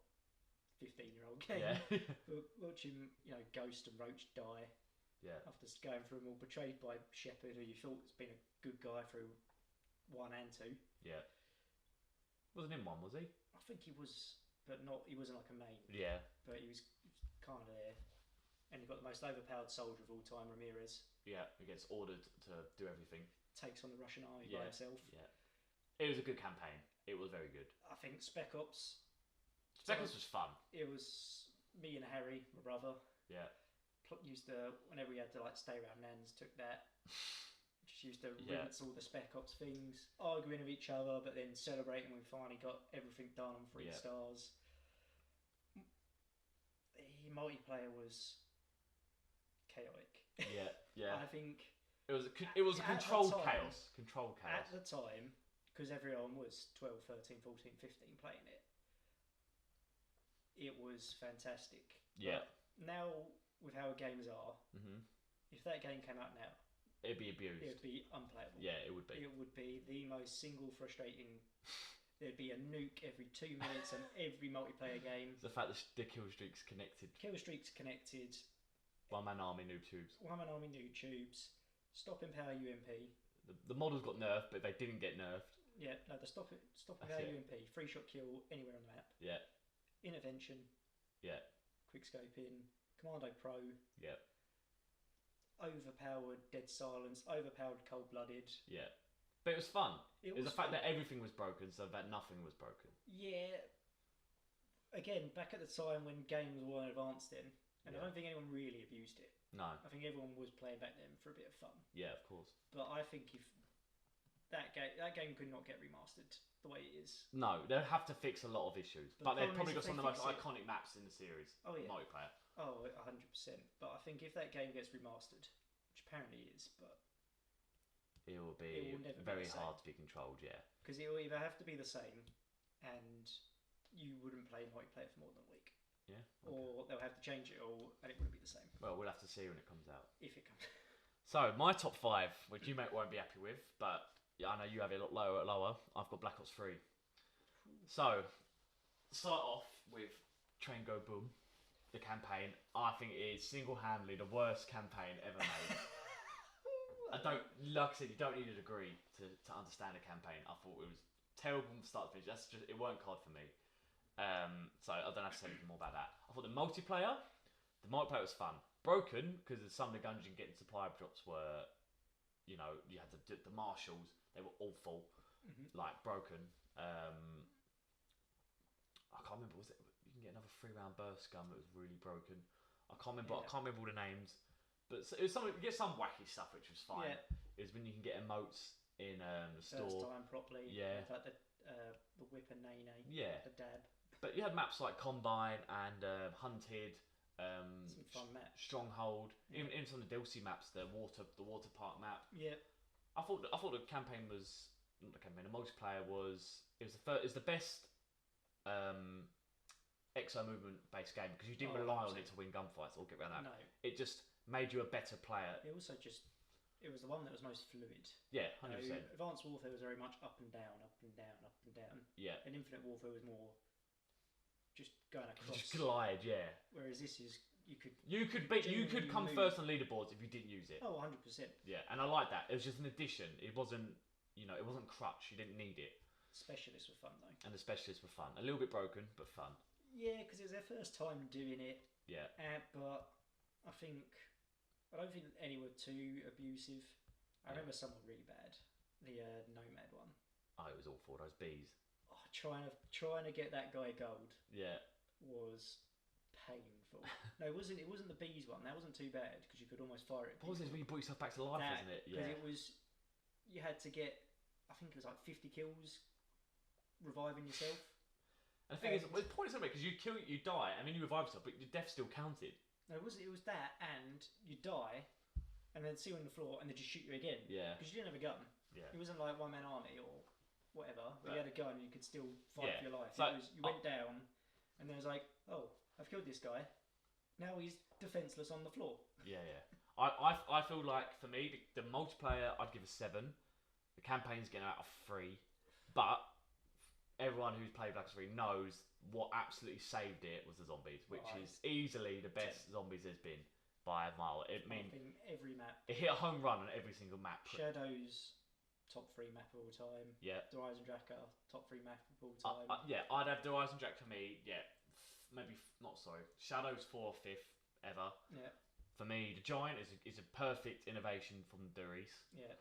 15-year-old game. Yeah. But watching Ghost and Roach die. Yeah. After going through them all, betrayed by Shepard, who you thought has been a good guy through 1 and 2. Yeah. Wasn't in 1, was he? I think he was, but not. He wasn't like a main. Yeah. But he was kind of there. And you've got the most overpowered soldier of all time, Ramirez. Yeah, who gets ordered to do everything. Takes on the Russian army by himself. Yeah. It was a good campaign. It was very good. I think Spec Ops. Spec Ops was fun. It was me and Harry, my brother. Yeah. Used to, whenever we had to stay around Nans, took that. Just used to rinse all the Spec Ops things, arguing with each other, but then celebrating when we finally got everything done on 3 stars. The multiplayer was chaotic. Yeah. I think it was a controlled chaos. Controlled chaos. At the time, because everyone was 12, 13, 14, 15 playing it, it was fantastic. Yeah. But now, with how games are, if that game came out now, it'd be abused. It would be unplayable. Yeah, it would be. It would be the most single frustrating. There'd be a nuke every 2 minutes on every multiplayer game. The fact that the kill streak's connected. Kill streaks connected. One-man army noob tubes. One-man army noob tubes. Stop and power UMP. The models got nerfed, but they didn't get nerfed. Yeah, no, the stop and power UMP. Free shot kill anywhere on the map. Yeah. Intervention. Yeah. Quick scoping. Commando Pro. Yeah. Overpowered Dead Silence. Overpowered Cold Blooded. Yeah. But it was fun. It was was the fact fun. that everything was broken, so that nothing was broken. Yeah. Again, back at the time when games weren't advanced in, and I Yeah. don't think anyone really abused it. No. I think everyone was playing back then for a bit of fun. Yeah, of course. But I think if that game could not get remastered the way it is. No, they'll have to fix a lot of issues. The But they've problem probably is got if some of they the most fix it- iconic maps in the series. Oh yeah. Multiplayer. Oh, 100%. But I think if that game gets remastered, which apparently is, but It will It be will never be very the same. hard to be controlled, yeah. because it will either have to be the same, and you wouldn't play multiplayer for more than a week, Yeah. or they'll have to change it all, and it wouldn't be the same Well, we'll have to see when it comes out. if it comes. So, my top 5, which you won't be happy with, but yeah, I know you have it a lot lower. I've got Black Ops 3. So, start off with Train Go Boom, the campaign. I think it is single-handedly the worst campaign ever made. I don't, like I said, you don't need a degree to understand a campaign. I thought it was terrible from start to finish. It weren't COD for me. So I don't have to say anything more about that. I thought the multiplayer was fun. Broken because some of the guns you can get in supply drops were, you had the marshals. They were awful, like broken. I can't remember. Was it? You can get another 3-round burst gun that was really broken. I can't remember. Yeah. I can't remember all the names. But it was you get some wacky stuff which was fine. Yeah. It was when you can get emotes in the First store. time properly. Yeah. Like the whip and nay. Yeah. The dab. But you had maps like Combine and Hunted, Some fun maps. Stronghold, Yeah. even some of the DLC maps, the water park map. Yeah. I thought the campaign was not the campaign. The multiplayer was the best exo movement based game because you didn't Oh, rely on 100%. it to win gunfights or get around that. No. It just made you a better player. It also it was the one that was most fluid. Yeah, You know, 100%. Advanced Warfare was very much up and down, up and down, up and down. Yeah, And Infinite Warfare was more just going across. just glide. Yeah, Whereas this is you could. you could Genuinely come move. first on leaderboards if you didn't use it. Oh, 100%. Yeah, and I like that. It was just an addition. It wasn't crutch. You didn't need it. Specialists were fun though. And the specialists were fun. A little bit broken, but fun. Yeah, because it was their first time doing it. Yeah. But I don't think any were too abusive. I remember some were really bad. The Nomad one. Oh, it was awful. Those bees. Oh, trying to get that guy gold Yeah. was painful. No, it wasn't. It wasn't the bees one. That wasn't too bad because you could almost fire it. What was this when you brought yourself back to life, wasn't it? Because Yeah. it was. You had to get. I think it was like 50 kills, reviving yourself. And the thing is, well, the point is something because you die, and then you revive yourself, but your death still counted. No, it was that, and you die, and then see you on the floor, and they just shoot you again. Yeah. Because you didn't have a gun. Yeah. It wasn't like one man army or whatever. But you But- had a gun, and you could still fight Yeah. for your life. So, you went down, and then it was like, oh, I've killed this guy. Now he's defenseless on the floor. Yeah, yeah. I feel like for me the multiplayer I'd give a 7. The campaign's getting out of 3, but everyone who's played Black Ops 3 knows what absolutely saved it was the zombies, which Oh, is easily the best zombies there's been by a mile. I think every map. It hit a home run on every single map. Shadows, top 3 map of all time. Yeah. Horizon Draka, top 3 map of all time. I'd have the Horizon Jack for me. Yeah, Shadows 4 5th ever. Yeah. For me, the Giant is a perfect innovation from Duris. Yeah.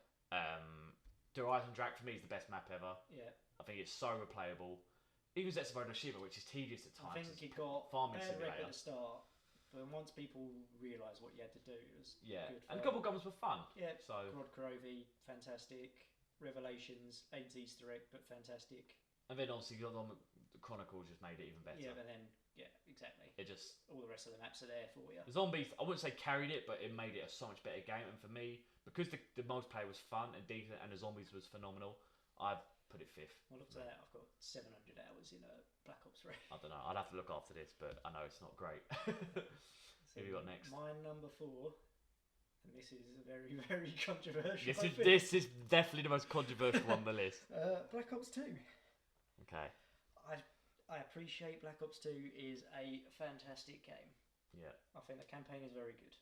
The Horizon Drac for me is the best map ever. Yeah. I think it's so replayable. Even Zetsubo no Shiba, which is tedious at I times. think it got farming bad rep simulator. at the start, but once people realised what you had to do, it was Yeah, good. and fun. Gobble Guns were fun. Yeah. So Rod Karovi, fantastic. Revelations, ain't Easter egg, but fantastic. and then obviously the Chronicles just made it even better. Yeah, but then exactly. It just All the rest of the maps are there for you. the zombies. I wouldn't say carried it, but it made it a so much better game. And for me, because the multiplayer was fun and decent, and the zombies was phenomenal, I've put it 5th. Well, look at that. I've got 700 hours in Black Ops 3. I don't know. I'd have to look after this, but I know it's not great. Who have you got next? My number 4, and this is a very, very controversial. This is definitely the most controversial one on the list. Black Ops 2. Okay. I appreciate Black Ops 2 is a fantastic game. Yeah. I think the campaign is very good.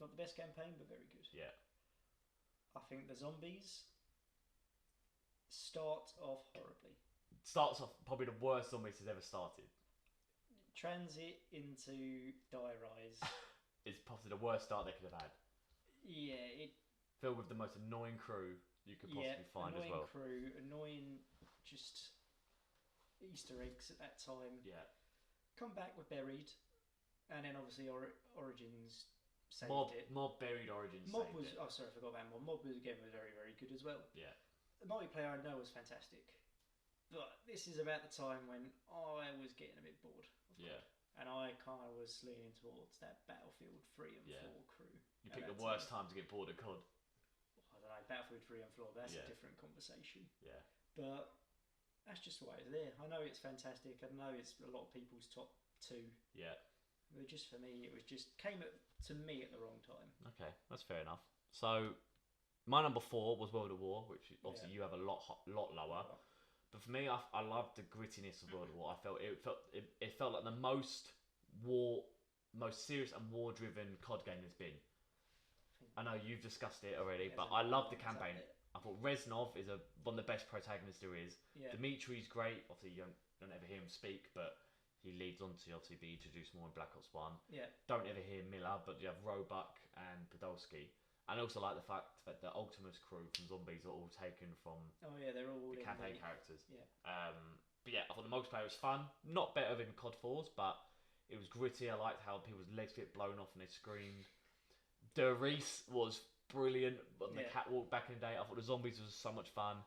Not the best campaign, but very good. Yeah. I think the zombies start off horribly. Starts off probably the worst zombies has ever started. Transit into Die Rise. It's possibly the worst start they could have had. Yeah, it Filled with the most annoying crew. you could possibly find as annoying well. crew, annoying just Easter eggs at that time. Yeah. Come back with Buried, and then obviously Origins saved it. Mob Buried Origins Mob saved was it. oh sorry, I forgot about Mob. Mob was again very very good as well. Yeah. The multiplayer I know was fantastic, but this is about the time when I was getting a bit bored. Yeah. And I kind of was leaning towards that Battlefield 3 and 4 crew. You picked the worst time to get bored of COD. I don't know, Battlefield 3 and 4, that's Yeah. a different conversation. Yeah. But that's just why it's there. I know it's fantastic. I know it's a lot of people's top 2. Yeah. But just for me, it was just came to me at the wrong time. Okay, that's fair enough. So, my number 4 was World at War, which obviously you have a lot lower. But for me, I loved the grittiness of World at War. I felt it felt like the most serious and war-driven COD game there's been. I know you've discussed it already, but I love the campaign. I thought Reznov is one of the best protagonists there is. Yeah. Dimitri's great. Obviously, you don't ever hear him speak, but he leads on to obviously be introduced more in Black Ops 1. Yeah. Don't ever hear Miller, but you have Roebuck and Podolsky. And I also like the fact that the Ultimus crew from Zombies are all taken from they're all the campaign characters. Yeah. But yeah, I thought the multiplayer was fun. Not better than COD 4's, but it was gritty. I liked how people's legs get blown off and they screamed. Der Reese was brilliant on the catwalk back in the day. I thought the Zombies was so much fun.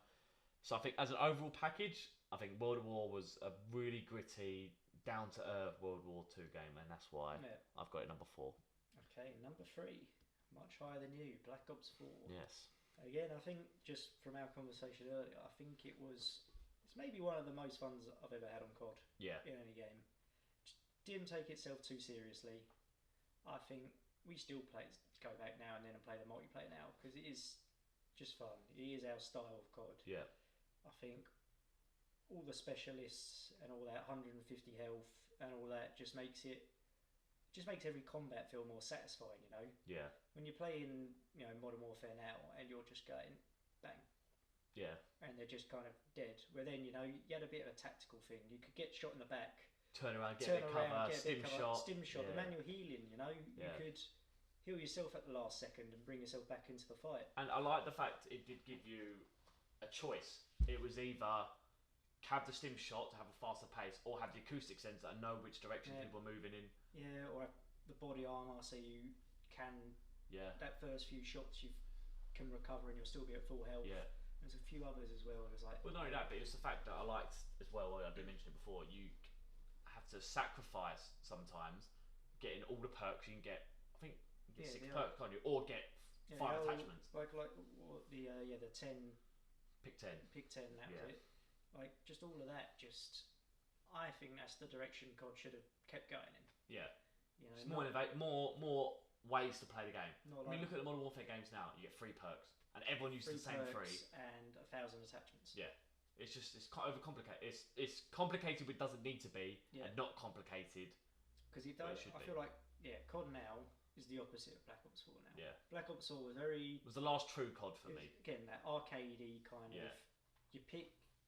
So I think as an overall package, I think World at War was a really gritty, down-to-earth World War II game, and that's why I've got it number 4. Okay, number 3. Much higher than you, Black Ops 4. Yes. Again, I think just from our conversation earlier, I think it's maybe one of the most fun I've ever had on COD. Yeah. In any game. Didn't take itself too seriously. I think we still go back now and then and play the multiplayer now because it is just fun. It is our style of COD. Yeah. I think all the specialists and all that 150 health and all that just makes every combat feel more satisfying, you know? Yeah. When you're playing, Modern Warfare now and you're just going bang. Yeah. And they're just kind of dead. Where then, you had a bit of a tactical thing. You could get shot in the back. Turn around, get a bit cover, stim shot. The manual healing, You could heal yourself at the last second and bring yourself back into the fight. And I like the fact it did give you a choice. It was either have the stim shot to have a faster pace or have the acoustic sensor and know which direction people are moving in. Yeah, or have the body armor so you can that first few shots you can recover and you'll still be at full health. Yeah. There's a few others as well. It was like not only that, but it's the fact that I liked as well. I did mention it before. You have to sacrifice sometimes getting all the perks you can get. I think you get 6 perks, can't you? Or get 5 attachments. Like the 10. Pick 10. Pick 10. That was it. Like just all of that. I think that's the direction COD should have kept going in. Yeah. It's more ways to play the game. Look at the Modern Warfare games now. You get 3 perks, and everyone uses the same 3 and 1,000 attachments. Yeah, it's quite overcomplicated. It's complicated, but it doesn't need to be, and not complicated. Because I feel like COD now is the opposite of Black Ops 4 now. Yeah, Black Ops 4 was the last true COD for me. Again, that arcadey kind of. You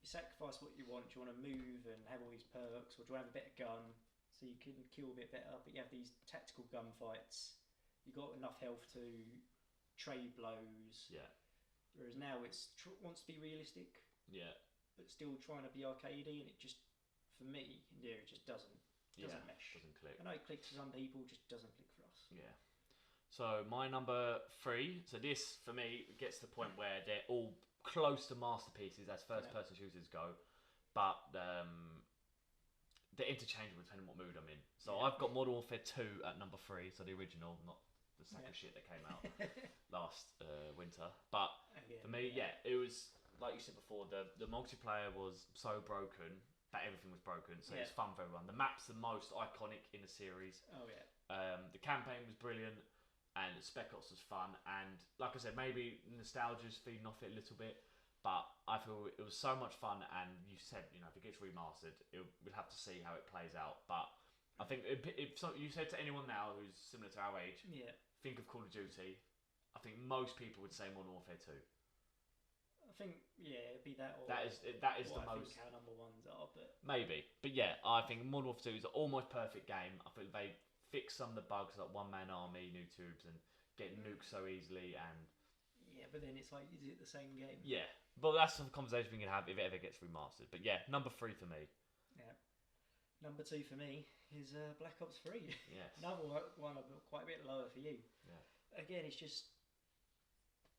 sacrifice what you want. Do you want to move and have all these perks, or do you want to have a better gun so you can kill a bit better? But you have these tactical gunfights. You got enough health to trade blows. Yeah. Whereas now wants to be realistic. Yeah. But still trying to be arcadey, and it just, for me, it just doesn't mesh. Doesn't click. I know it clicks for some people, just doesn't click for us. Yeah. So my number 3. So this for me gets to the point where they're all close to masterpieces as first-person shooters go, but they're interchangeable depending on what mood I'm in. So I've got Modern Warfare 2 at number 3, so the original, not the sack of shit that came out last winter. But for me, it was like you said before. The multiplayer was so broken that everything was broken. So it's fun for everyone. The map's the most iconic in the series. Oh yeah. The campaign was brilliant, and Spec Ops was fun. And like I said, maybe nostalgia's feeding off it a little bit. But I feel it was so much fun, and you said, if it gets remastered, we'll have to see how it plays out. But I think if you said to anyone now who's similar to our age, think of Call of Duty, I think most people would say Modern Warfare 2. I think it'd be that. Or that is the most. I think our number ones are, but maybe, but I think Modern Warfare 2 is an almost perfect game. I think they fixed some of the bugs like one-man army, new tubes, and getting nuked so easily, and Yeah, but then it's like, is it the same game? Yeah, but that's some conversation we can have if it ever gets remastered. But yeah, number 3 for me. Yeah. Number 2 for me is Black Ops 3. Yes. Another one quite a bit lower for you. Yeah. Again, it's just,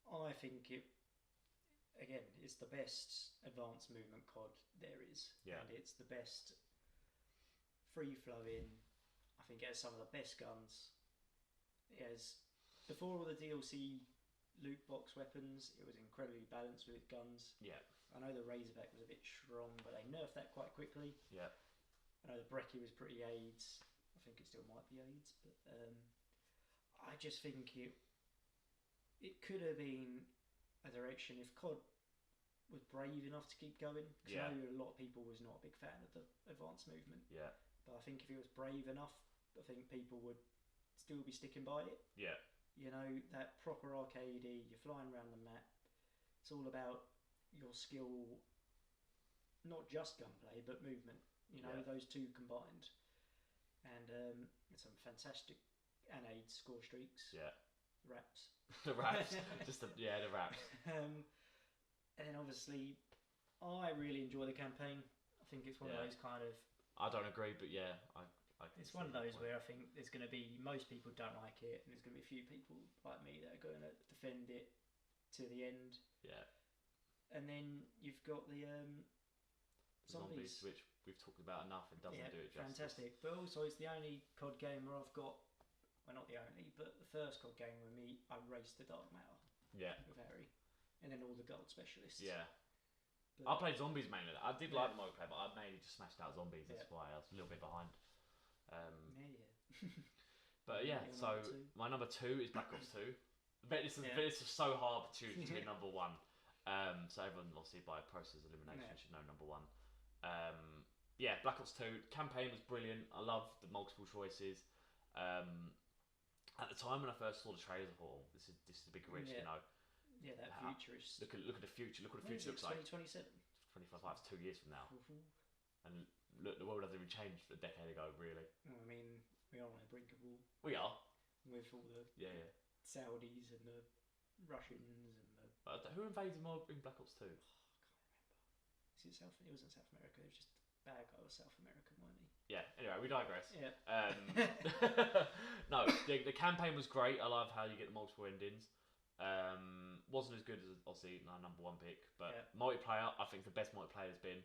I think it's the best advanced movement COD there is. Yeah. And it's the best free flowing. I think it has some of the best guns. It has, before all the DLC loot box weapons, it was incredibly balanced with its guns. Yeah. I know the Razorback was a bit strong, but they nerfed that quite quickly. Yeah. I know the Brecci was pretty AIDS. I think it still might be AIDS, but I just think it could have been a direction if COD was brave enough to keep going. Because Yeah. I know a lot of people was not a big fan of the advanced movement, Yeah. but I think if it was brave enough, I think people would still be sticking by it. Yeah. You know, that proper arcadey, you're flying around the map. It's all about your skill, not just gunplay, but movement. You know, Yeah. those two combined. And some fantastic AIDS score streaks. Yeah. Raps. The raps. The raps. And then obviously, I really enjoy the campaign. I think it's one of Yeah. those kind of. I don't agree, but yeah, I can It's see one of your those point. where I think there's going to be most people don't like it, and there's going to be a few people like me that are going to defend it to the end. Yeah. And then you've got the Zombies, which we've talked about enough and doesn't do it justice. fantastic. But also, it's the only COD game where I've got, well, not the only, but the first COD game with me, I raced the Dark Matter Yeah. with Harry, and then all the gold specialists. Yeah. But, I played zombies mainly. I did Yeah. like the multiplayer, but I mainly just smashed out zombies. That's Yeah. why I was a little bit behind. yeah. But yeah, Your so number 2? my number 2 is Black Ops 2. I bet this Yeah. is so hard to choose between number 1. So everyone obviously by process of elimination Yeah. should know number 1. Yeah, Black Ops 2 campaign was brilliant. I loved the multiple choices. At the time when I first saw the trailers, I thought, oh, this is a big risk, Yeah. you know. Yeah, that Ah, futurist. Look at the future. Look what the When is future it, looks like. 2027? 25, 2 years from now, and look, the world hasn't even changed a decade ago, really. Well, I mean, we are on the brink of war We are. with all the Yeah. Saudis and the Russians and the. But who invaded more in Black Ops 2? I can't remember. Is it South? It wasn't South America. It was just the bad guy was South American, wasn't he? Yeah. Anyway, we digress. Yeah. No, the campaign was great. I love how you get the multiple endings. Wasn't as good as obviously my number 1 pick, but Yeah. multiplayer, I think the best multiplayer has been.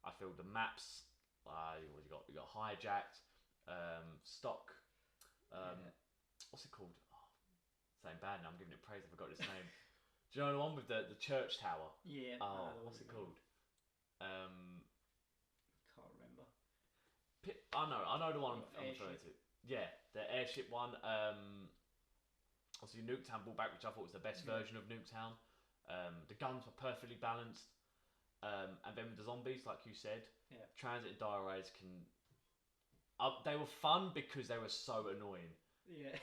I feel the maps. What you got? You got hijacked, stock. Yeah. What's it called? Oh, saying bad now. I'm giving it praise. I forgot its name. Do you know the one with the church tower? Yeah. Oh, I know the what's one it you mean. called? Can't remember. I know the one What, I'm referring to. Yeah, the airship one. Obviously, Nuketown brought back, which I thought was the best Yeah. version of Nuketown. The guns were perfectly balanced. And then with the zombies, like you said, Yeah. Transit and Dire Rays can. They were fun because they were so annoying. Yeah.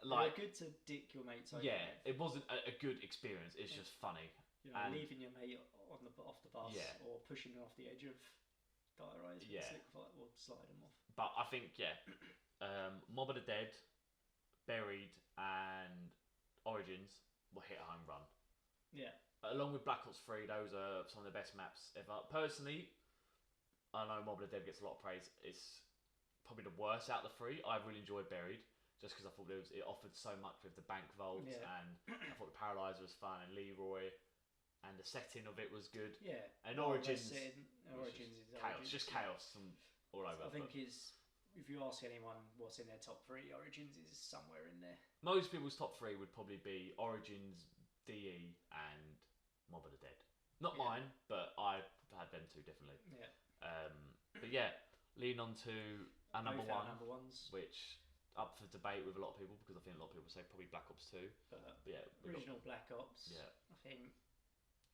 Like, They're good to dick your mates over. yeah, with. it wasn't a good experience. It's Yeah. just funny. You know, and- leaving your mate off the bus, Yeah. or pushing them off the edge of Dire Eyes with Yeah. a slick fight, or slide them off. But I think, yeah, Mob of the Dead, Buried, and Origins will hit a home run. Yeah. Along with Black Ops 3, those are some of the best maps ever. Personally, I know Mob of the Dead gets a lot of praise. It's probably the worst out of the 3. I really enjoyed Buried, just because I thought it offered so much with the bank vaults, Yeah. and I thought the Paralyzer was fun, and Leroy, and the setting of it was good. Yeah. And Well, Origins, that's it. was Origins just is chaos, Origins. just chaos all over. I think but is if you ask anyone what's in their top 3, Origins is somewhere in there. most people's top 3 would probably be Origins, DE, and Mob of the Dead. Not Yeah. mine, but I had them two definitely. Yeah. But yeah, lean on to our number Both our one, number ones, which up for debate with a lot of people because I think a lot of people say probably Black Ops 2. but But yeah, we got- original Black Ops. Yeah. I think.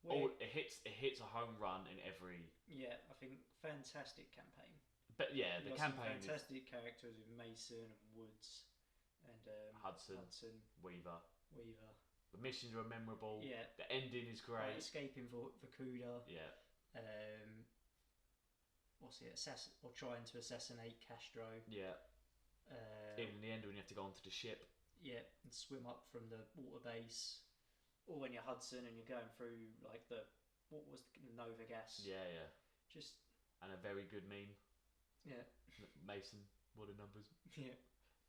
oh, it hits a home run in every. Yeah, I think fantastic campaign. But yeah, You've the got some campaign is fantastic characters with Mason and Woods and Hudson, Weaver. Weaver. The missions are memorable. Yeah. The ending is great. Escaping for Vakuda. Yeah. What's it? Or trying to assassinate Castro. Yeah. Even in the end when you have to go onto the ship. Yeah, and swim up from the water base. or when you're Hudson and you're going through like what was the Nova gas? Yeah, yeah. Just And a very good meme. yeah, Mason, what are numbers? yeah.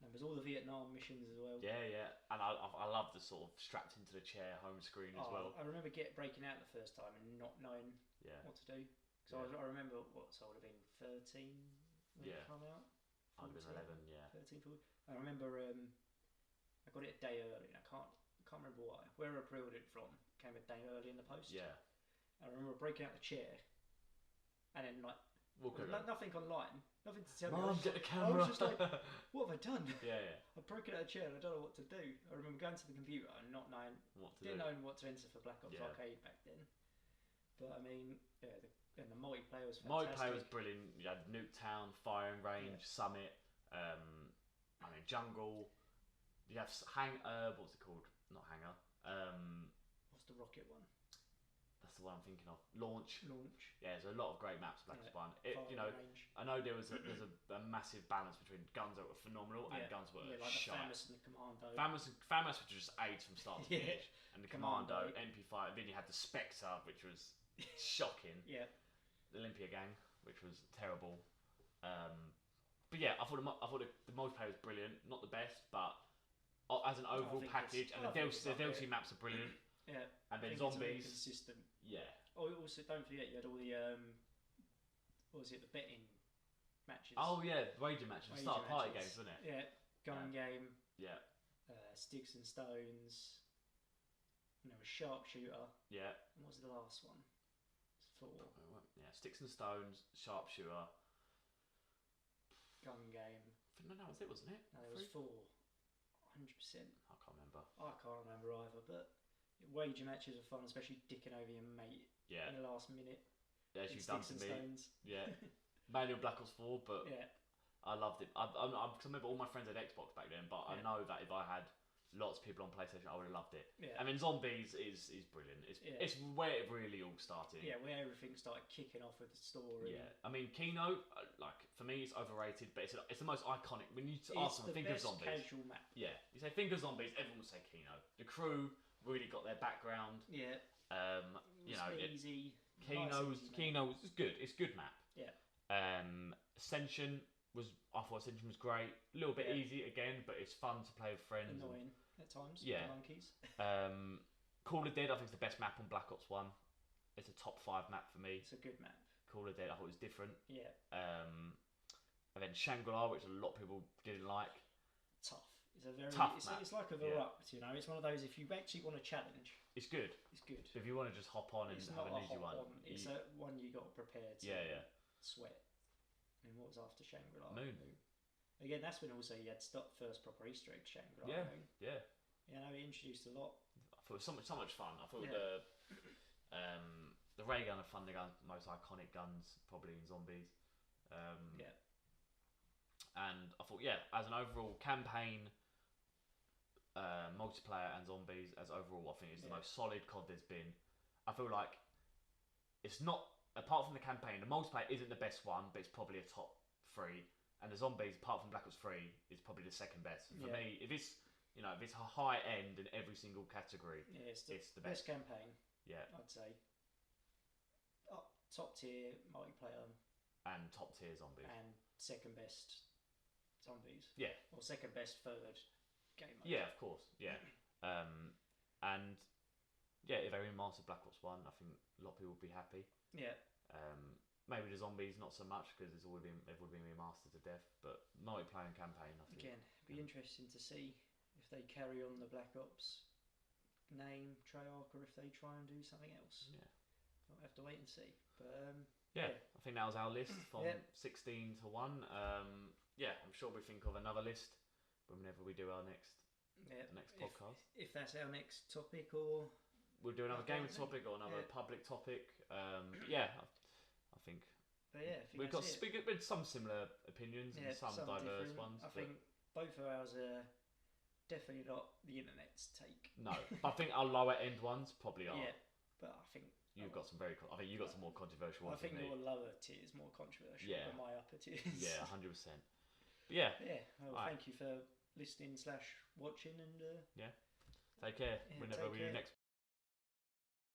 And there's all the Vietnam missions as well. Yeah, yeah. And I love the sort of strapped into the chair home screen as well. I remember breaking out the first time and not knowing Yeah. what to do. Because I remember so I would have been 13 when Yeah. it came out. I'd have been 11, yeah. 13, 14. I remember I got it a day early, and I can't remember why. Where I pre-ordered it from came a day early in the post. Yeah. I remember breaking out the chair, and then like nothing online, nothing to tell me. Mum, get the I camera. was just like, what have I done? Yeah, yeah. I've broken out the chair and I don't know what to do. I remember going to the computer and not knowing, didn't know what to enter for Black Ops Arcade back then. But I mean, yeah, the multiplayer was fantastic. Multiplayer was brilliant. You had Nuketown, Firing Range, Summit, Jungle. You have what's it called? Not Hangar. What's the rocket one? That's the one I'm thinking of. Launch. Yeah, there's a lot of great maps Black Ops 1. Range. I know there's a massive balance between guns that were phenomenal and guns that were like shite. the FAMAS and the Commando. FAMAS were just AIDS from start to finish, and the Commando, Commando. MP5. Then you had the Spectre, which was shocking. Yeah. The Olympia Gang, which was terrible. But yeah, I thought the multiplayer was brilliant. Not the best, but as an overall package, and the DLC maps are brilliant. Yeah. And then It's zombies. consistent. Yeah. Oh, also don't forget you had all the what was it, the betting matches? Oh yeah, wager matches. Wager Start party matches. games, wasn't it? Yeah, gun game. Yeah. Sticks and stones. And there was sharpshooter. Yeah. And what was the last one? It's 4. Yeah, Sticks and Stones, Sharpshooter. Gun game. No, that was it, wasn't it? No, there was 4. 100%. I can't remember. I can't remember either, but wager matches are fun, especially dicking over your mate Yeah. in the last minute. As you've done to Sticks and me. stones. Yeah. Mainly on Black Ops 4, but Yeah. I loved it. I remember all my friends had Xbox back then, but I know that if I had lots of people on PlayStation, I would have loved it. Yeah. I mean, Zombies is brilliant. It's where it really all started. Yeah, where everything started kicking off with the story. Yeah, I mean, Kino, like for me, it's overrated, but it's the most iconic. When you ask someone, think of Zombies. It's the best casual map. Yeah, you say think of Zombies, everyone will say Kino. The crew really got their background. Yeah. Easy. Kino's is good. It's a good map. Yeah. Ascension I thought Ascension was great. A little bit easy again, but it's fun to play with friends. Annoying at times. Yeah. The monkeys. Call of Dead, I think, is the best map on Black Ops 1. It's a top 5 map for me. It's a good map. Call of Dead, I thought it was different. Yeah. And then Shangri-La, which a lot of people didn't like. Tough. It's a very tough it's, map. It's like a Verupt, you know. It's one of those, if you actually want a challenge, it's good. It's good. If you want to just hop on and It's have not an easy one. It's a one you got to prepare to sweat. And what was after Shangri-La? Moon. Again, that's when also you had first proper Easter egg Shangri-La. Yeah. Moon. Yeah. You know, it introduced a lot. I thought it was so much fun. I thought the ray gun and thunder gun, most iconic guns probably in Zombies. And I thought, as an overall campaign, multiplayer and Zombies as overall, I think it's the most solid COD there's been. I feel like it's not, apart from the campaign, the multiplayer isn't the best one, but it's probably a top 3. And the Zombies, apart from Black Ops 3, is probably the second best. For me, if it's a high end in every single category, it's the best campaign. Yeah, I'd say. Top tier multiplayer. And top tier Zombies. And second best Zombies. Yeah. Or second best third game mode. Yeah, of course. Yeah. And if they remastered Black Ops 1, I think a lot of people would be happy. Yeah. Maybe the Zombies not so much because they've all been remastered to death, but multiplayer and campaign, I think. Again, it'd be interesting to see if they carry on the Black Ops name Treyarch or if they try and do something else. Yeah. We'll have to wait and see. But I think that was our list from 16 to 1. I'm sure we think of another list whenever we do our next podcast. If that's our next topic, or we'll do another gaming topic or another public topic. I think. But we've got some similar opinions and some diverse ones. I think both of ours are definitely not the internet's take. No, I think our lower end ones probably are. Yeah, but I think you've got some I think you got some more controversial ones. I think your lower tier is more controversial than my upper tiers. Yeah, 100%. Yeah. Yeah. Well, thank you for listening / watching and take care. Whenever we do next